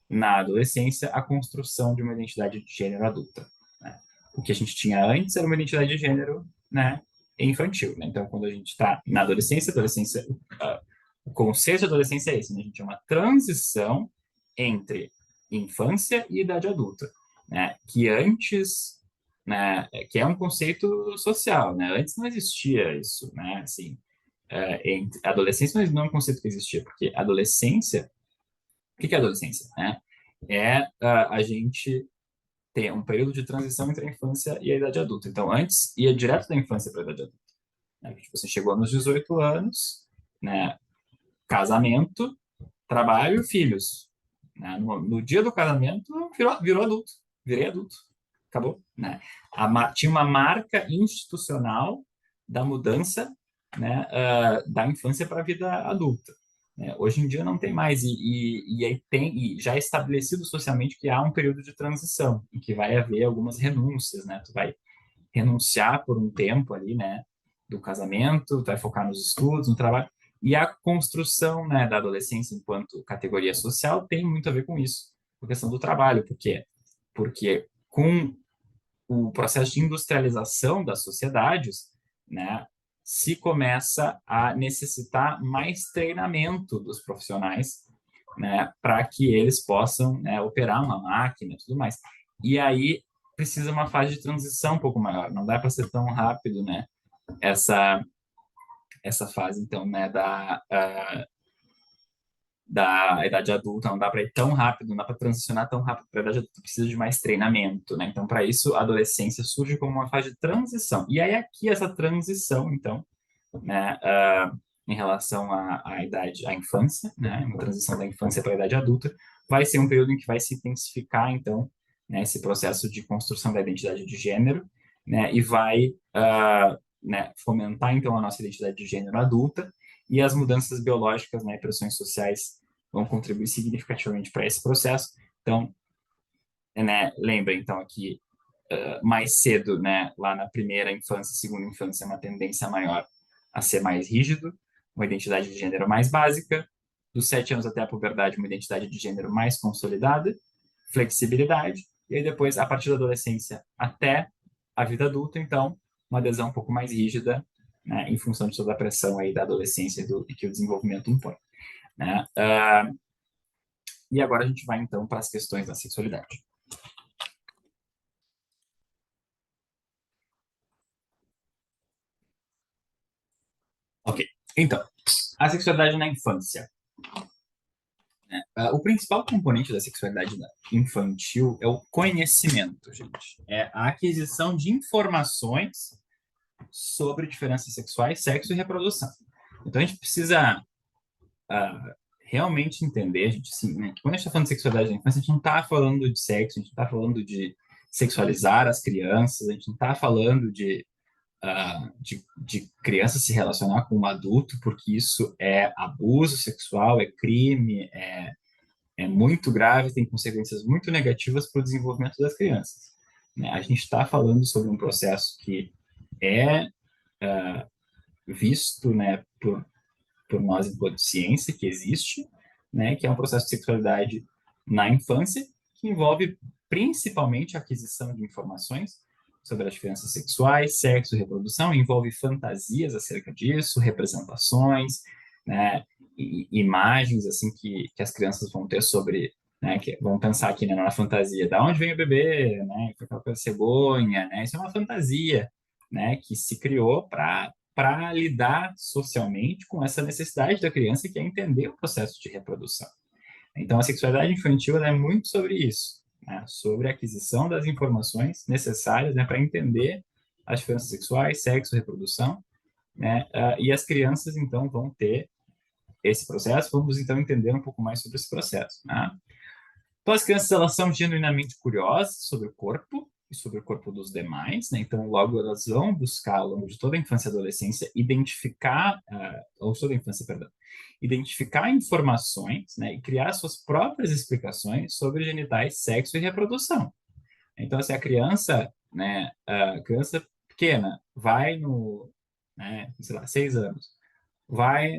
na adolescência, a construção de uma identidade de gênero adulta, né? O que a gente tinha antes era uma identidade de gênero, né, infantil, né? Então, quando a gente está na adolescência, o conceito de adolescência é esse, né? A gente é uma transição entre infância e idade adulta, né? Que antes, né, que é um conceito social, né? Antes não existia isso, né? Assim, adolescência não é um conceito que existia, porque adolescência, o que é adolescência, né? A gente ter um período de transição entre a infância e a idade adulta. Então, antes ia direto da infância para a idade adulta, né? Tipo, você chegou nos 18 anos, né? Casamento, trabalho, filhos. Né? No dia do casamento, virou adulto. Virei adulto. Acabou. Né? Tinha uma marca institucional da mudança, né, da infância para a vida adulta. Né? Hoje em dia não tem mais. E já é estabelecido socialmente que há um período de transição, em que vai haver algumas renúncias. Né? Tu vai renunciar por um tempo ali, né, do casamento, tu vai focar nos estudos, no trabalho. E a construção, né, da adolescência enquanto categoria social tem muito a ver com isso, com a questão do trabalho. Por quê? Porque com o processo de industrialização das sociedades, né, se começa a necessitar mais treinamento dos profissionais, né, para que eles possam, né, operar uma máquina e tudo mais. E aí precisa uma fase de transição um pouco maior, não dá para ser tão rápido, né, essa fase, então, né, da idade adulta, não dá para ir tão rápido, não dá para transicionar tão rápido para a idade adulta, precisa de mais treinamento, né? Então, para isso, a adolescência surge como uma fase de transição. E aí, aqui, essa transição, então, né, em relação à idade, à infância, né, uma transição da infância para a idade adulta, vai ser um período em que vai se intensificar, então, né, esse processo de construção da identidade de gênero, né, e vai né, fomentar, então, a nossa identidade de gênero adulta, e as mudanças biológicas, né, e pressões sociais vão contribuir significativamente para esse processo. Então, né, lembra, então, aqui, mais cedo, né, lá na primeira infância, segunda infância, uma tendência maior a ser mais rígido, uma identidade de gênero mais básica, dos 7 anos até a puberdade, uma identidade de gênero mais consolidada, flexibilidade, e aí depois, a partir da adolescência até a vida adulta, então, uma adesão um pouco mais rígida, né, em função de toda a pressão aí da adolescência e que o desenvolvimento impõe. Né? E agora a gente vai, então, para as questões da sexualidade. Ok, então, a sexualidade na infância. Né? O principal componente da sexualidade infantil é o conhecimento, gente. É a aquisição de informações sobre diferenças sexuais, sexo e reprodução. Então, a gente precisa realmente entender, gente, assim, né, que quando a gente está falando de sexualidade na infância, a gente não está falando de sexo, a gente não está falando de sexualizar as crianças, a gente não está falando de criança se relacionar com um adulto, porque isso é abuso sexual, é crime, é muito grave, tem consequências muito negativas para o desenvolvimento das crianças. Né? A gente está falando sobre um processo que é visto, né, por nós enquanto ciência, que existe, né, que é um processo de sexualidade na infância, que envolve principalmente a aquisição de informações sobre as diferenças sexuais, sexo e reprodução, envolve fantasias acerca disso, representações, né, imagens assim que as crianças vão ter sobre, né, que vão pensar aqui, né, na fantasia, da onde vem o bebê, né, aquela coisa cegonha, né, isso é uma fantasia, né, que se criou para lidar socialmente com essa necessidade da criança que é entender o processo de reprodução. Então, a sexualidade infantil é muito sobre isso, né? Sobre a aquisição das informações necessárias, né, para entender as diferenças sexuais, sexo, reprodução, né? E as crianças, então, vão ter esse processo. Vamos, então, entender um pouco mais sobre esse processo. Né? Então, as crianças elas são genuinamente curiosas sobre o corpo e sobre o corpo dos demais, né? Então, logo elas vão buscar, ao longo de toda a infância e adolescência, identificar, ou toda a infância, perdão, identificar informações, né? E criar suas próprias explicações sobre genitais, sexo e reprodução. Então, assim, a criança, né? A criança pequena vai no, né? Sei lá, 6 anos, vai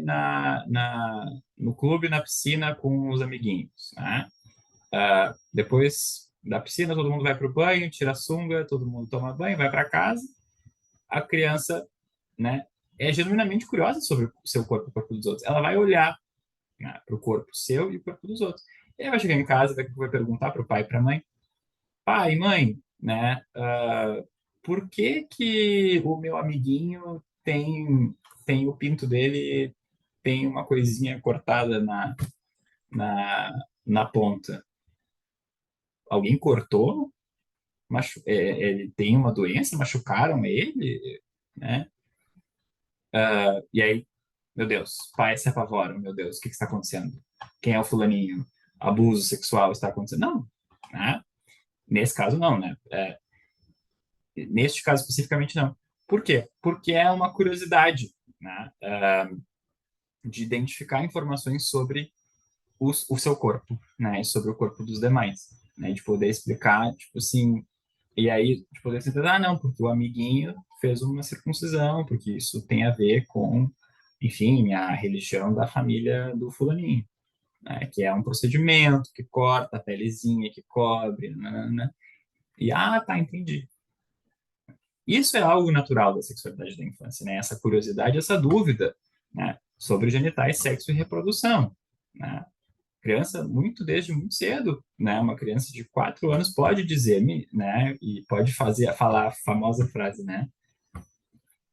no clube, na piscina com os amiguinhos, né? Depois da piscina, todo mundo vai para o banho, tira a sunga, todo mundo toma banho, vai para casa. A criança, né, é genuinamente curiosa sobre o seu corpo e o corpo dos outros. Ela vai olhar, né, para o corpo seu e o corpo dos outros. E aí vai chegar em casa, vai perguntar para o pai e para a mãe: pai, mãe, né, por que que o meu amiguinho tem o pinto dele, tem uma coisinha cortada na ponta? Alguém cortou? Ele tem uma doença, machucaram ele, né? E aí, meu Deus, pais se apavoram, meu Deus, o que está acontecendo? Quem é o fulaninho? Abuso sexual está acontecendo? Não, né? Nesse caso não, né? Neste caso especificamente não. Por quê? Porque é uma curiosidade, né? De identificar informações sobre o seu corpo, né? E sobre o corpo dos demais, né? De poder explicar, tipo assim, e aí, de poder ser, não, porque o amiguinho fez uma circuncisão, porque isso tem a ver com, enfim, a religião da família do fulaninho, né? Que é um procedimento que corta a pelezinha, que cobre, né? E, tá, entendi. Isso é algo natural da sexualidade da infância, né? Essa curiosidade, essa dúvida, né? Sobre genitais, sexo e reprodução, né? Criança muito desde muito cedo, né? Uma criança de 4 anos pode dizer, né? E pode falar a famosa frase, né?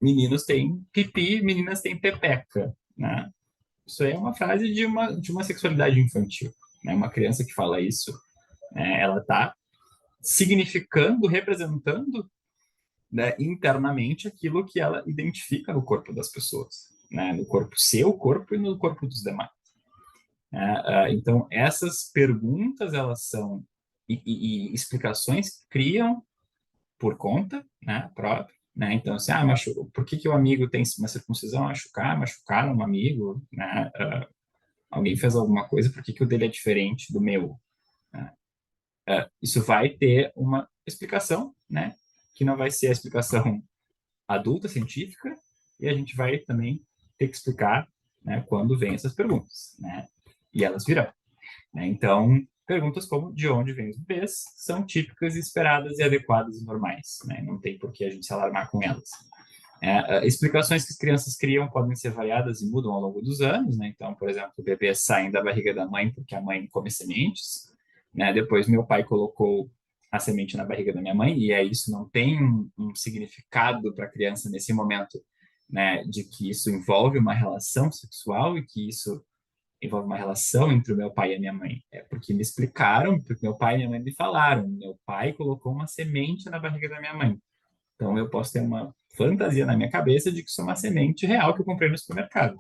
Meninos têm pipi, meninas têm pepeca, né? Isso aí é uma frase de uma sexualidade infantil, né? Uma criança que fala isso, ela está significando, representando, né, internamente aquilo que ela identifica no corpo das pessoas, né? No corpo seu corpo e no corpo dos demais. Então, essas perguntas, elas são e explicações que criam por conta, né, própria, né? Então, assim, por que que o amigo tem uma circuncisão? Machucaram um amigo, né? Alguém fez alguma coisa, por que que o dele é diferente do meu? Né? Isso vai ter uma explicação, né? Que não vai ser a explicação adulta, científica, e a gente vai também ter que explicar, né, quando vem essas perguntas, né? E elas virão. Né? Então, perguntas como de onde vêm os bebês são típicas, esperadas e adequadas e normais. Né? Não tem por que a gente se alarmar com elas. Explicações que as crianças criam podem ser variadas e mudam ao longo dos anos. Né? Então, por exemplo, bebês saem da barriga da mãe porque a mãe come sementes. Né? Depois, meu pai colocou a semente na barriga da minha mãe, e isso não tem um significado para a criança nesse momento, né? De que isso envolve uma relação sexual e que isso envolve uma relação entre o meu pai e a minha mãe. É porque me explicaram, porque meu pai e minha mãe me falaram. Meu pai colocou uma semente na barriga da minha mãe. Então eu posso ter uma fantasia na minha cabeça de que isso é uma semente real que eu comprei no supermercado.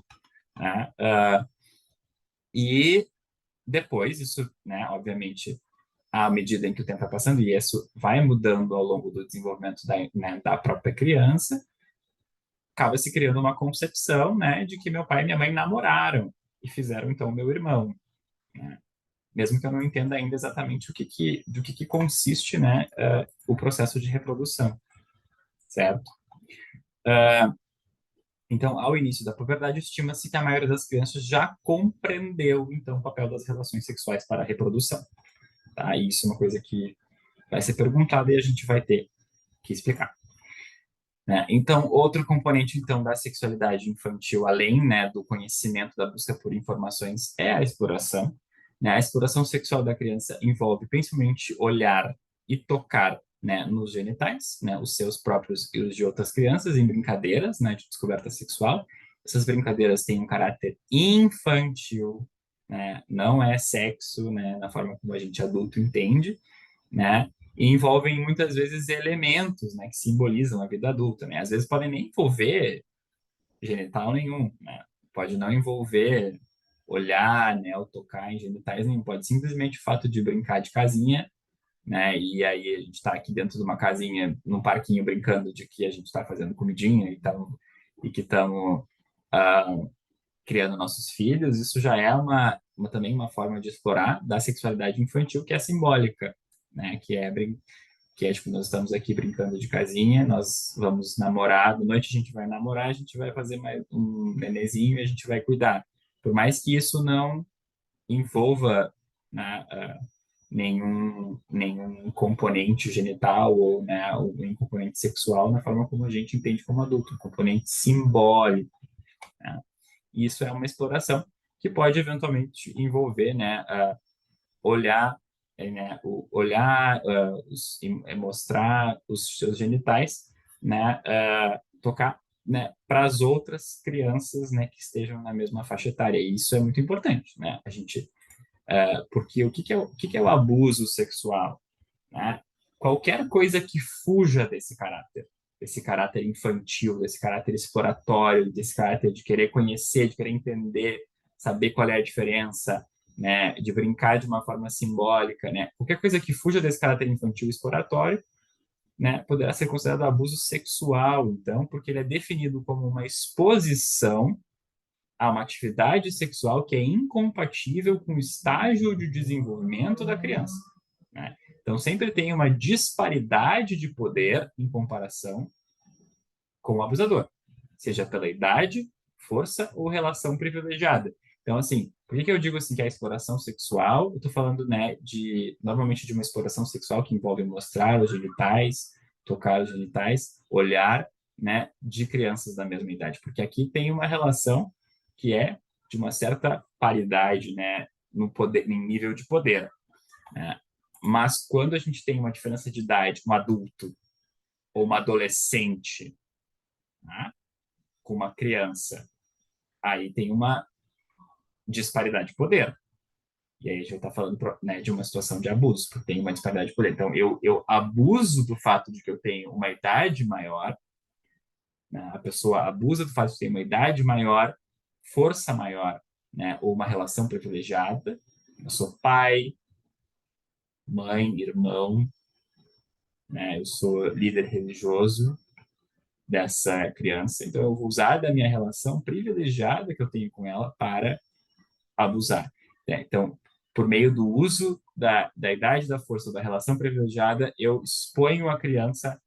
Né? E depois, isso, né, obviamente, à medida em que o tempo vai passando, e isso vai mudando ao longo do desenvolvimento né, da própria criança, acaba se criando uma concepção, né, de que meu pai e minha mãe namoraram e fizeram, então, meu irmão, né? Mesmo que eu não entenda ainda exatamente do que consiste, né, o processo de reprodução, certo? Então, ao início da puberdade, estima-se que a maioria das crianças já compreendeu, então, o papel das relações sexuais para a reprodução, tá? E isso é uma coisa que vai ser perguntada e a gente vai ter que explicar, né? Então, outro componente, então, da sexualidade infantil, além, né, do conhecimento, da busca por informações, é a exploração, né? A exploração sexual da criança envolve principalmente olhar e tocar, né, nos genitais, né, os seus próprios e os de outras crianças, em brincadeiras, né, de descoberta sexual. Essas brincadeiras têm um caráter infantil, né? Não é sexo, né, na forma como a gente adulto entende, né? E envolvem muitas vezes elementos, né, que simbolizam a vida adulta, né? Às vezes podem nem envolver genital nenhum, né? Pode não envolver olhar, né, ou tocar em genitais nenhum. Pode simplesmente o fato de brincar de casinha, né? E aí a gente está aqui dentro de uma casinha, num parquinho, brincando de que a gente está fazendo comidinha e que estamos criando nossos filhos. Isso já é também uma forma de explorar da sexualidade infantil que é simbólica, né? Que é tipo, nós estamos aqui brincando de casinha, nós vamos namorar, de noite a gente vai namorar, a gente vai fazer mais um nenezinho e a gente vai cuidar. Por mais que isso não envolva, né, nenhum componente genital ou, né, um componente sexual na forma como a gente entende como adulto, um componente simbólico, né? E isso é uma exploração que pode eventualmente envolver, né, olhar, né, olhar, mostrar os seus genitais, né, tocar, né, para as outras crianças, né, que estejam na mesma faixa etária. E isso é muito importante, né? A gente, porque o que é o abuso sexual, né? Qualquer coisa que fuja desse caráter infantil, desse caráter exploratório, desse caráter de querer conhecer, de querer entender, saber qual é a diferença, né, de brincar de uma forma simbólica, né? Qualquer coisa que fuja desse caráter infantil exploratório, né, poderá ser considerado abuso sexual, então, porque ele é definido como uma exposição a uma atividade sexual que é incompatível com o estágio de desenvolvimento da criança, né? Então, sempre tem uma disparidade de poder em comparação com o abusador, seja pela idade, força ou relação privilegiada. Então, assim, por que eu digo assim que a exploração sexual, eu estou falando, né, normalmente de uma exploração sexual que envolve mostrar os genitais, tocar os genitais, olhar, né, de crianças da mesma idade, porque aqui tem uma relação que é de uma certa paridade, né, no poder, em nível de poder, né? Mas quando a gente tem uma diferença de idade, um adulto ou uma adolescente, né, com uma criança, aí tem uma disparidade de poder. E aí a gente vai estar falando, né, de uma situação de abuso, porque tem uma disparidade de poder. Então, eu abuso do fato de que eu tenho uma idade maior, né, a pessoa abusa do fato de ter uma idade maior, força maior, né, ou uma relação privilegiada. Eu sou pai, mãe, irmão, né, eu sou líder religioso dessa criança, então eu vou usar da minha relação privilegiada que eu tenho com ela para abusar, né? Então, por meio do uso da idade, da força, da relação privilegiada, eu exponho a criança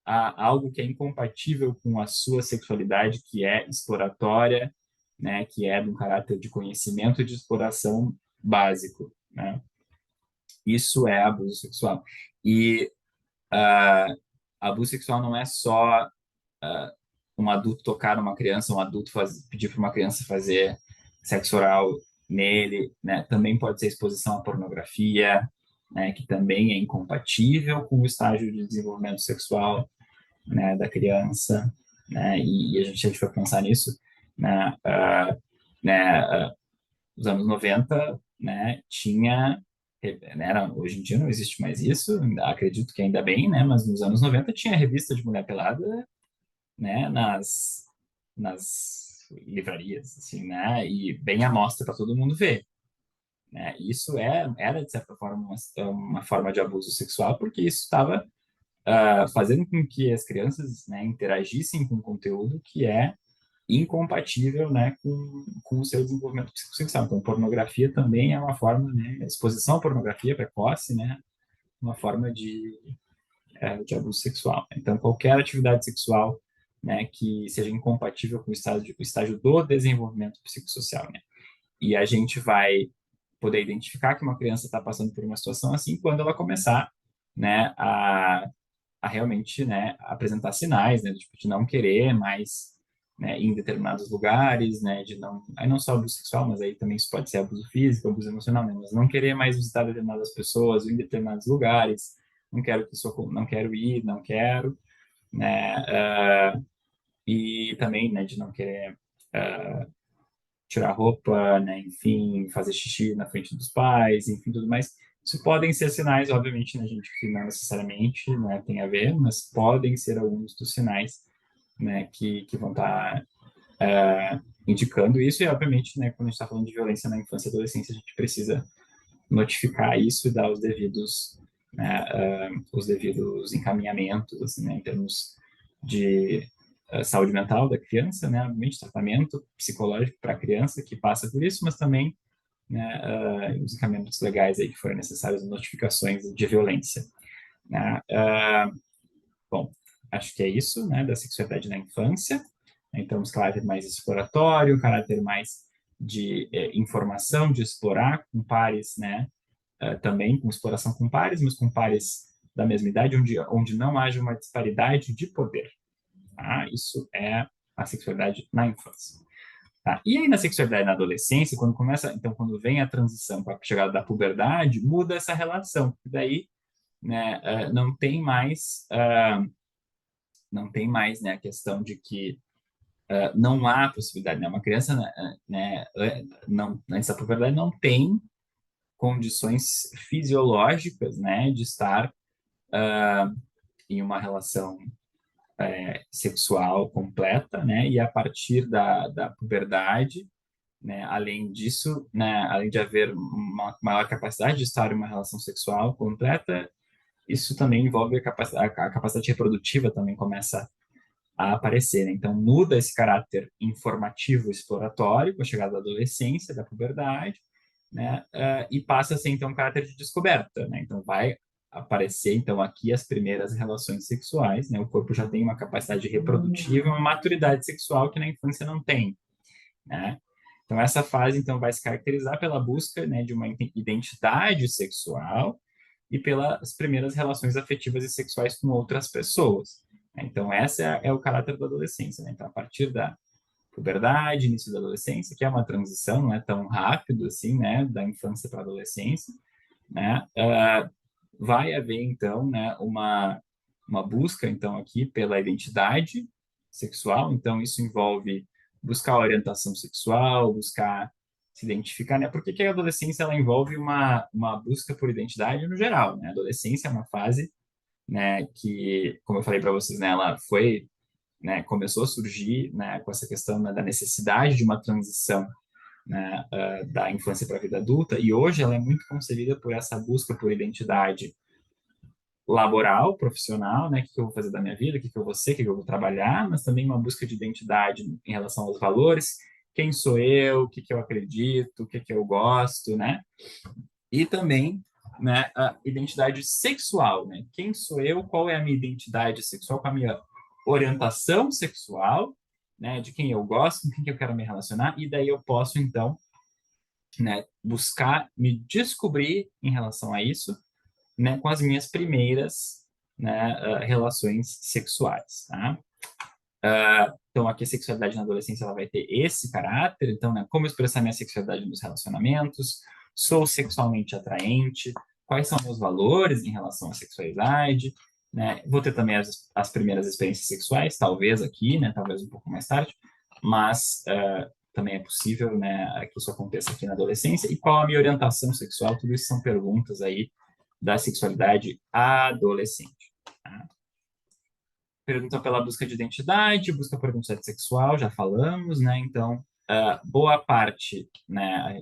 a algo que é incompatível com a sua sexualidade, que é exploratória, né, que é de um caráter de conhecimento e de exploração básico, né? Isso é abuso sexual. E abuso sexual não é só um adulto tocar numa criança, um adulto pedir para uma criança fazer sexo oral nele, né? Também pode ser exposição à pornografia, né? Que também é incompatível com o estágio de desenvolvimento sexual, né? Da criança, né? E a gente vai pensar nisso, né? Nos anos 90, né? Tinha hoje em dia não existe mais isso, acredito que ainda bem, né? Mas nos anos 90 tinha revista de mulher pelada, né, nas livrarias, assim, né? E bem à mostra para todo mundo ver, né? Isso era, de certa forma, uma forma de abuso sexual, porque isso estava fazendo com que as crianças, né, interagissem com conteúdo que é incompatível, né, com o seu desenvolvimento psicossexual. Então, pornografia também é uma forma, né, exposição à pornografia precoce, né, uma forma de abuso sexual. Então, qualquer atividade sexual, né, que seja incompatível com o estágio do desenvolvimento psicossocial, né. E a gente vai poder identificar que uma criança está passando por uma situação assim quando ela começar, né, a realmente, né, apresentar sinais, né, tipo, de não querer mais, né, ir em determinados lugares, né, de não, aí não só abuso sexual, mas aí também isso pode ser abuso físico, abuso emocional, né, mas não querer mais visitar determinadas pessoas, ou em determinados lugares, não quero ir, não quero, né, e também, né, de não querer tirar roupa, né, enfim, fazer xixi na frente dos pais, enfim, tudo mais. Isso podem ser sinais, obviamente, né, gente, que não necessariamente, né, tem a ver, mas podem ser alguns dos sinais, né, que vão estar indicando isso. E, obviamente, né, quando a gente está falando de violência na infância e adolescência, a gente precisa notificar isso e dar né, os devidos encaminhamentos, assim, né, em termos de saúde mental da criança, né, obviamente, tratamento psicológico para a criança que passa por isso, mas também, né, os encaminhamentos legais aí que forem necessários, notificações de violência, né. Bom, acho que é isso, né, da sexualidade na infância. Então, os caráter mais exploratório, caráter mais de informação, de explorar com pares, né, também com exploração com pares, mas com pares da mesma idade, onde não haja uma disparidade de poder. Tá? Isso é a sexualidade na infância. Tá? E aí na sexualidade na adolescência, quando começa, então quando vem a transição para a chegada da puberdade, muda essa relação. Daí, né, não tem mais, né, a questão de que não há possibilidade, né, uma criança, né, não, nessa puberdade não tem condições fisiológicas, né, de estar em uma relação sexual completa, né, e a partir da puberdade, né, além disso, né, além de haver uma maior capacidade de estar em uma relação sexual completa, isso também envolve a capacidade reprodutiva também começa a aparecer, né? Então muda esse caráter informativo exploratório com a chegada da adolescência, da puberdade, né? E passa a ser então um caráter de descoberta, né? Então vai aparecer então aqui as primeiras relações sexuais, né? O corpo já tem uma capacidade reprodutiva, uma maturidade sexual que na infância não tem, né? Então essa fase então vai se caracterizar pela busca, né, de uma identidade sexual e pelas primeiras relações afetivas e sexuais com outras pessoas. Então essa é o caráter da adolescência, né? Então a partir da puberdade, início da adolescência, que é uma transição, não é tão rápido assim, né, da infância para a adolescência, né, vai haver então, né, uma busca então aqui pela identidade sexual. Então isso envolve buscar orientação sexual, buscar se identificar, né? Porque que a adolescência ela envolve uma busca por identidade no geral, né? A adolescência é uma fase, né, que, como eu falei para vocês, né, ela foi, né, começou a surgir, né, com essa questão, né, da necessidade de uma transição, né, da infância para a vida adulta, e hoje ela é muito concebida por essa busca por identidade laboral, profissional, né, o que eu vou fazer da minha vida, o que eu vou ser, o que eu vou trabalhar, mas também uma busca de identidade em relação aos valores, quem sou eu, o que eu acredito, o que eu gosto, né, e também, né, a identidade sexual, né, quem sou eu, qual é a minha identidade sexual, qual a minha orientação sexual, né, de quem eu gosto, com quem eu quero me relacionar, e daí eu posso, então, né, buscar me descobrir em relação a isso, né, com as minhas primeiras, né, relações sexuais, tá? Então, aqui a sexualidade na adolescência ela vai ter esse caráter, então, né, como expressar minha sexualidade nos relacionamentos, sou sexualmente atraente, quais são meus valores em relação à sexualidade, né, vou ter também as primeiras experiências sexuais, talvez aqui, né, talvez um pouco mais tarde, mas também é possível, né, que isso aconteça aqui na adolescência, e qual a minha orientação sexual, tudo isso são perguntas aí da sexualidade adolescente. Tá? pergunta pela busca de identidade, busca por identidade sexual, já falamos, né? Então, boa parte, né,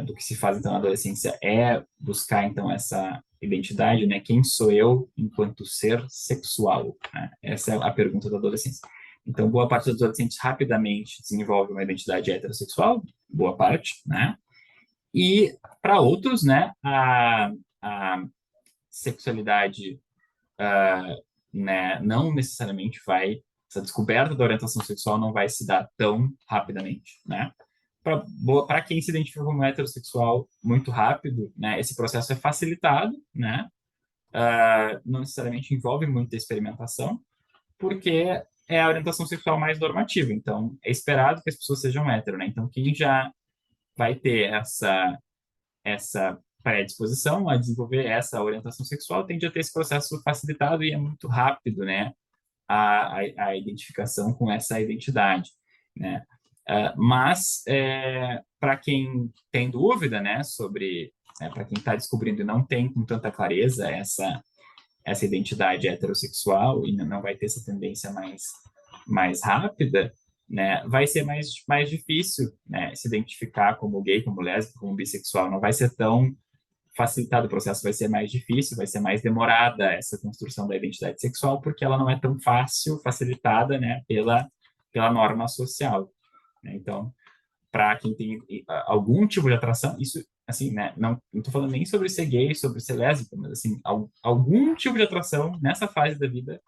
do que se faz então na adolescência é buscar então essa identidade, né? Quem sou eu enquanto ser sexual? Né? Essa é a pergunta da adolescência. Então, boa parte dos adolescentes rapidamente desenvolve uma identidade heterossexual, boa parte, né? E para outros, né, a sexualidade, né, não necessariamente vai, essa descoberta da orientação sexual não vai se dar tão rapidamente, né? Para quem se identifica como heterossexual muito rápido, né, esse processo é facilitado, né? Não necessariamente envolve muita experimentação, porque é a orientação sexual mais normativa. Então, é esperado que as pessoas sejam hétero, né? Então, quem já vai ter essa predisposição a desenvolver essa orientação sexual tende a ter esse processo facilitado e é muito rápido, né? A identificação com essa identidade, né? Mas para quem tem dúvida, né, sobre, para quem está descobrindo e não tem com tanta clareza essa identidade heterossexual e não vai ter essa tendência mais rápida, né, vai ser mais difícil, né, se identificar como gay, como lésbico, como bissexual. Não vai ser tão facilitado o processo, vai ser mais difícil, vai ser mais demorada essa construção da identidade sexual, porque ela não é tão fácil, facilitada, né, pela norma social. Né? Então, para quem tem algum tipo de atração, isso, assim, né, não estou falando nem sobre ser gay, sobre ser lésbica, mas, assim, algum tipo de atração nessa fase da vida,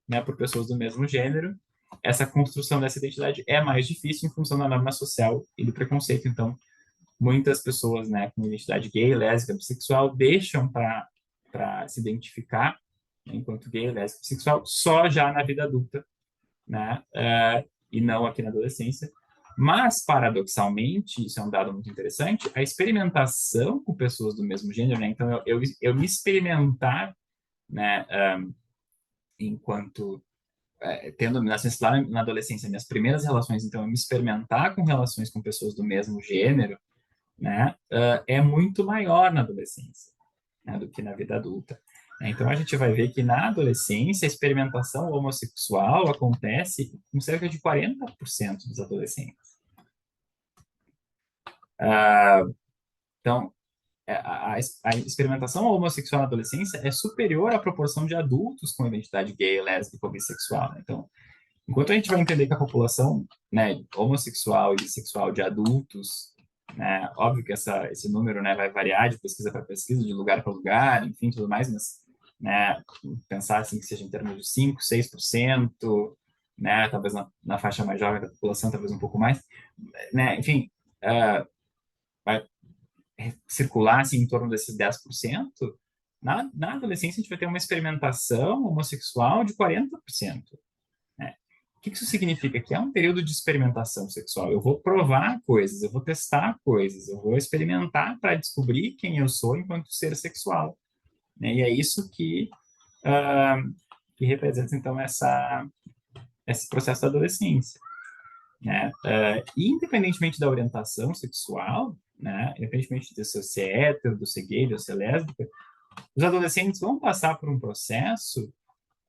né, por pessoas do mesmo gênero, essa construção dessa identidade é mais difícil em função da norma social e do preconceito. Então, muitas pessoas, né, com identidade gay, lésbica, bissexual, deixam para se identificar, né, enquanto gay, lésbica, bissexual, só já na vida adulta, né, e não aqui na adolescência. Mas, paradoxalmente, isso é um dado muito interessante, a experimentação com pessoas do mesmo gênero, né, então eu me experimentar, né, enquanto tendo lá na adolescência minhas primeiras relações, então eu me experimentar com relações com pessoas do mesmo gênero, né, é muito maior na adolescência, né, do que na vida adulta. Então a gente vai ver que na adolescência a experimentação homossexual acontece com cerca de 40% dos adolescentes. Então, a experimentação homossexual na adolescência é superior à proporção de adultos com identidade gay, lésbica ou bissexual. Então, enquanto a gente vai entender que a população, né, homossexual e bissexual de adultos, né, óbvio que esse número, né, vai variar de pesquisa para pesquisa, de lugar para lugar, enfim, tudo mais, mas, né, pensar assim que seja em termos de 5, 6%, né, talvez na faixa mais jovem da população, talvez um pouco mais, né, enfim, vai circular assim, em torno desses 10%. Na adolescência, a gente vai ter uma experimentação homossexual de 40%. Né? O que isso significa? Que é um período de experimentação sexual. Eu vou provar coisas, eu vou testar coisas, eu vou experimentar para descobrir quem eu sou enquanto ser sexual. Né? E é isso que representa, então, esse processo da adolescência. Né? E independentemente da orientação sexual, né? Independentemente de ser hétero, de ser gay, de ser lésbica, os adolescentes vão passar por um processo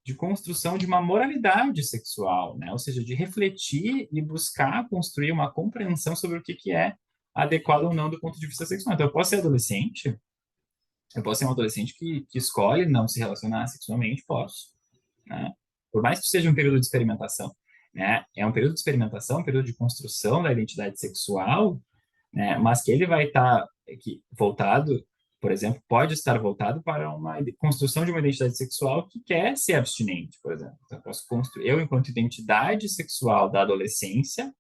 de construção de uma moralidade sexual, né? Ou seja, de refletir e buscar construir uma compreensão sobre o que é adequado ou não do ponto de vista sexual. Então, eu posso ser adolescente, eu posso ser um adolescente que escolhe não se relacionar sexualmente, posso, né? Por mais que seja um período de experimentação, né? É um período de experimentação, um período de construção da identidade sexual, né? Mas que ele vai estar voltado, por exemplo, pode estar voltado para uma construção de uma identidade sexual que quer ser abstinente, por exemplo. Então, eu posso construir, eu, enquanto identidade sexual da adolescência,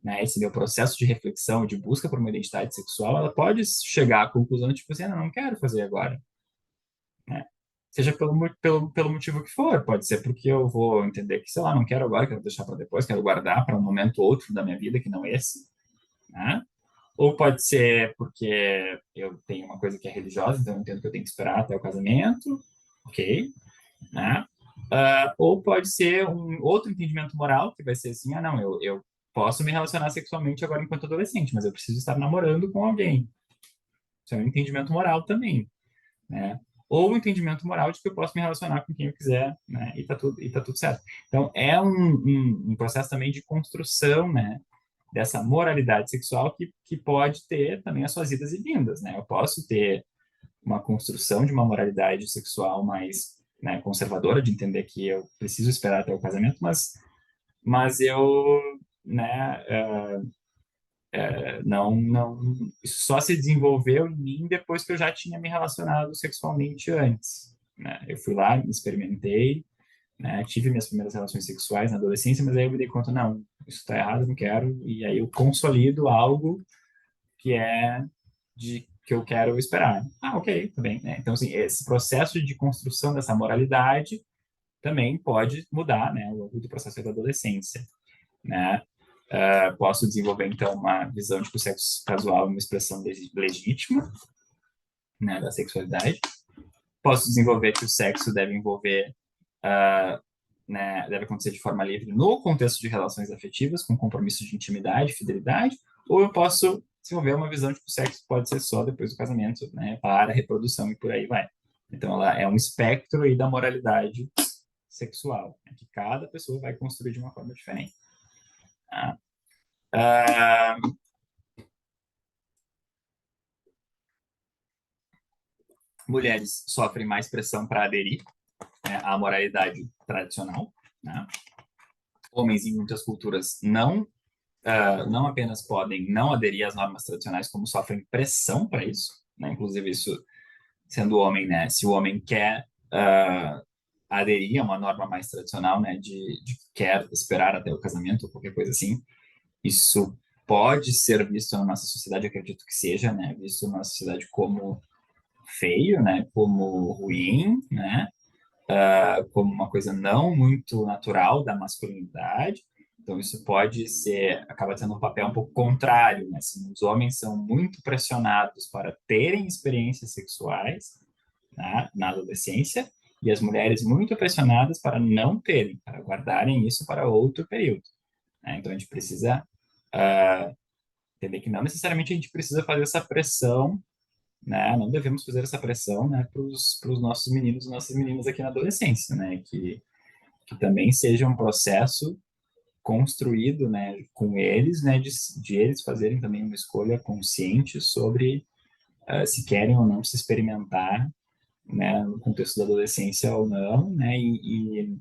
né, esse meu processo de reflexão, de busca por uma identidade sexual, ela pode chegar à conclusão de, tipo assim, não quero fazer agora. Né? Seja pelo motivo que for, pode ser porque eu vou entender que, sei lá, não quero agora, quero deixar para depois, quero guardar para um momento ou outro da minha vida que não esse, né? Ou pode ser porque eu tenho uma coisa que é religiosa, então eu entendo que eu tenho que esperar até o casamento, ok, né? Ou pode ser um outro entendimento moral, que vai ser assim, não, eu posso me relacionar sexualmente agora enquanto adolescente, mas eu preciso estar namorando com alguém. Isso é um entendimento moral também, né? ou o entendimento moral de que eu posso me relacionar com quem eu quiser, né, e tá tudo certo. Então, é um processo também de construção, né, dessa moralidade sexual que pode ter também as suas idas e vindas, né? Eu posso ter uma construção de uma moralidade sexual mais, né, conservadora, de entender que eu preciso esperar até o casamento, mas eu, né, não, isso só se desenvolveu em mim depois que eu já tinha me relacionado sexualmente antes, né? Eu fui lá, me experimentei, né, tive minhas primeiras relações sexuais na adolescência, mas aí eu me dei conta, não, isso está errado, eu não quero, e aí eu consolido algo que é de que eu quero esperar. Ah, ok, tá bem, né? Então, assim, esse processo de construção dessa moralidade também pode mudar, né, ao longo do processo da adolescência, né? Posso desenvolver, então, uma visão de que o sexo casual é uma expressão legítima, né, da sexualidade. Posso desenvolver que o sexo deve envolver, uh, né, deve acontecer de forma livre no contexto de relações afetivas, com compromisso de intimidade, fidelidade, ou eu posso desenvolver uma visão de que o sexo pode ser só depois do casamento, né, para a reprodução e por aí vai. Então, ela é um espectro aí da moralidade sexual, né, que cada pessoa vai construir de uma forma diferente. Tá? Mulheres sofrem mais pressão para aderir, né, à moralidade tradicional, né? Homens em muitas culturas não apenas podem não aderir às normas tradicionais, como sofrem pressão para isso, né? Inclusive isso sendo homem, né? Se o homem quer aderir a uma norma mais tradicional, né? De quer esperar até o casamento ou qualquer coisa assim, isso pode ser visto na nossa sociedade, acredito que seja, né? Visto na sociedade como feio, né? Como ruim, né? Como uma coisa não muito natural da masculinidade. Então, isso pode ser, acaba sendo um papel um pouco contrário, né? Assim, os homens são muito pressionados para terem experiências sexuais, né, na adolescência, e as mulheres muito pressionadas para não terem, para guardarem isso para outro período, né? Então, a gente precisa entender que não necessariamente a gente precisa fazer essa pressão, né? Não devemos fazer essa pressão, né, para os nossos meninos e nossas meninas aqui na adolescência, né? Que também seja um processo construído, né, com eles, né, de eles fazerem também uma escolha consciente sobre se querem ou não se experimentar, né, no contexto da adolescência ou não, né, e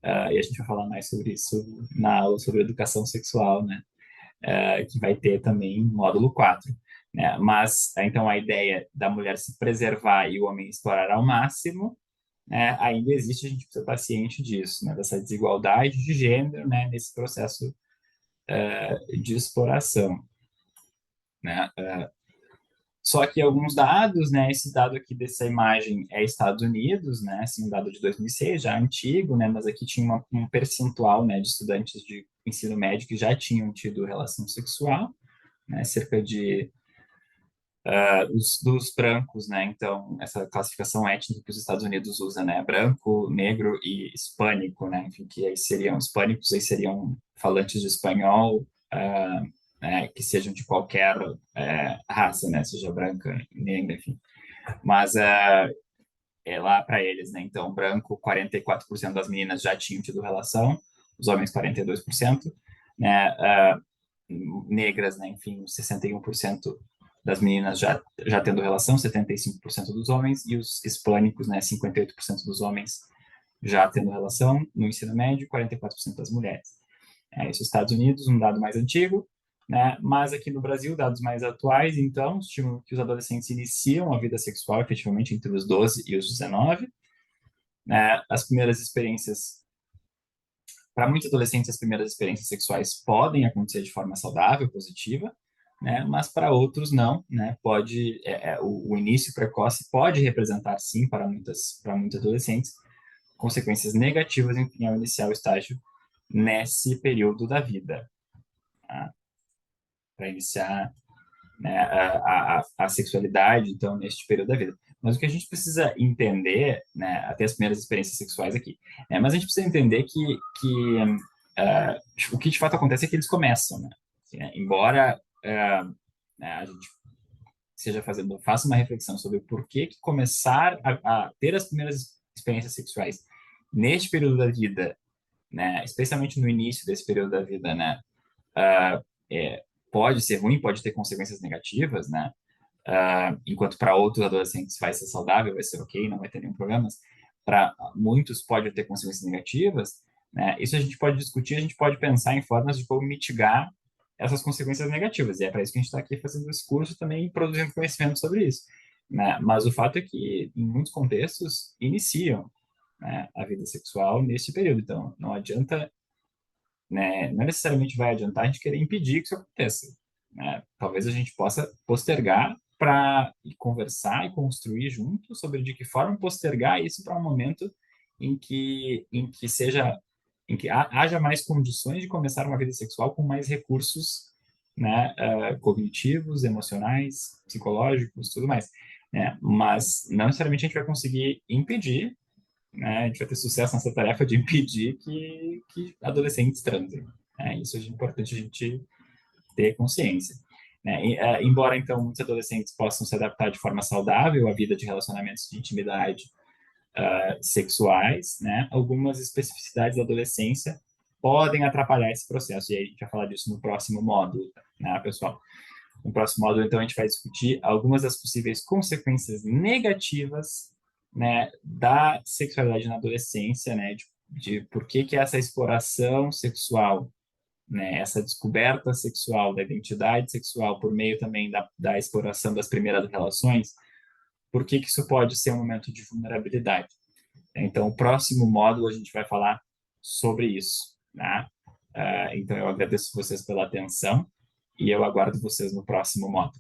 a gente vai falar mais sobre isso na aula sobre educação sexual, né, que vai ter também módulo 4. Né? Mas, então, a ideia da mulher se preservar e o homem explorar ao máximo, né, ainda existe, a gente precisa estar ciente disso, né, dessa desigualdade de gênero, né, nesse processo de exploração, né? Só que alguns dados, né, esse dado aqui dessa imagem é Estados Unidos, né, assim, um dado de 2006, já antigo, né, mas aqui tinha um percentual, né, de estudantes de ensino médio que já tinham tido relação sexual, né, cerca de dos brancos, né? Então, essa classificação étnica que os Estados Unidos usa, né? Branco, negro e hispânico, né? Enfim, que aí seriam hispânicos, aí seriam falantes de espanhol, que sejam de qualquer raça, né? Seja branca, negra, enfim. Mas é lá para eles, né? Então, branco, 44% das meninas já tinham tido relação, os homens 42%, né? Negras, né? Enfim, 61% das meninas já tendo relação, 75% dos homens, e os hispânicos, né, 58% dos homens já tendo relação no ensino médio, 44% das mulheres. Isso nos Estados Unidos, um dado mais antigo, né, mas aqui no Brasil, dados mais atuais, então, estimam que os adolescentes iniciam a vida sexual efetivamente entre os 12 e os 19, né, as primeiras experiências para muitos adolescentes, as primeiras experiências sexuais podem acontecer de forma saudável, positiva, né? Mas para outros não, né? Pode, o início precoce pode representar, sim, para muitos adolescentes, consequências negativas, enfim, ao iniciar o estágio nesse período da vida, tá? Para iniciar, né, a sexualidade, então, neste período da vida. Mas o que a gente precisa entender, né, até as primeiras experiências sexuais aqui, mas a gente precisa entender que o que de fato acontece é que eles começam, né? Assim, né? Embora né, a gente seja faça uma reflexão sobre por que começar a ter as primeiras experiências sexuais neste período da vida, né, especialmente no início desse período da vida, né, uh, pode ser ruim, pode ter consequências negativas, né, enquanto para outros adolescentes vai ser saudável, vai ser ok, não vai ter nenhum problema, para muitos pode ter consequências negativas, né, isso a gente pode discutir, a gente pode pensar em formas de como mitigar essas consequências negativas, e é para isso que a gente está aqui fazendo esse curso também, produzindo conhecimento sobre isso, né, mas o fato é que, em muitos contextos, iniciam, né, a vida sexual nesse período, então não adianta, né, não necessariamente vai adiantar a gente querer impedir que isso aconteça, né? Talvez a gente possa postergar para conversar e construir junto sobre de que forma postergar isso para um momento em que seja em que haja mais condições de começar uma vida sexual com mais recursos, né, cognitivos, emocionais, psicológicos, tudo mais, né? Mas não necessariamente a gente vai conseguir impedir, né? A gente vai ter sucesso nessa tarefa de impedir que adolescentes transem. Né? Isso é importante a gente ter consciência. Né? Embora, então, muitos adolescentes possam se adaptar de forma saudável à vida de relacionamentos de intimidade sexuais, né? Algumas especificidades da adolescência podem atrapalhar esse processo. E aí a gente vai falar disso no próximo módulo, né, pessoal? No próximo módulo, então, a gente vai discutir algumas das possíveis consequências negativas, né, da sexualidade na adolescência, né, de por que essa exploração sexual, né, essa descoberta sexual, da identidade sexual, por meio também da exploração das primeiras relações, por que isso pode ser um momento de vulnerabilidade. Então, o próximo módulo a gente vai falar sobre isso, né? Então, eu agradeço vocês pela atenção e eu aguardo vocês no próximo módulo.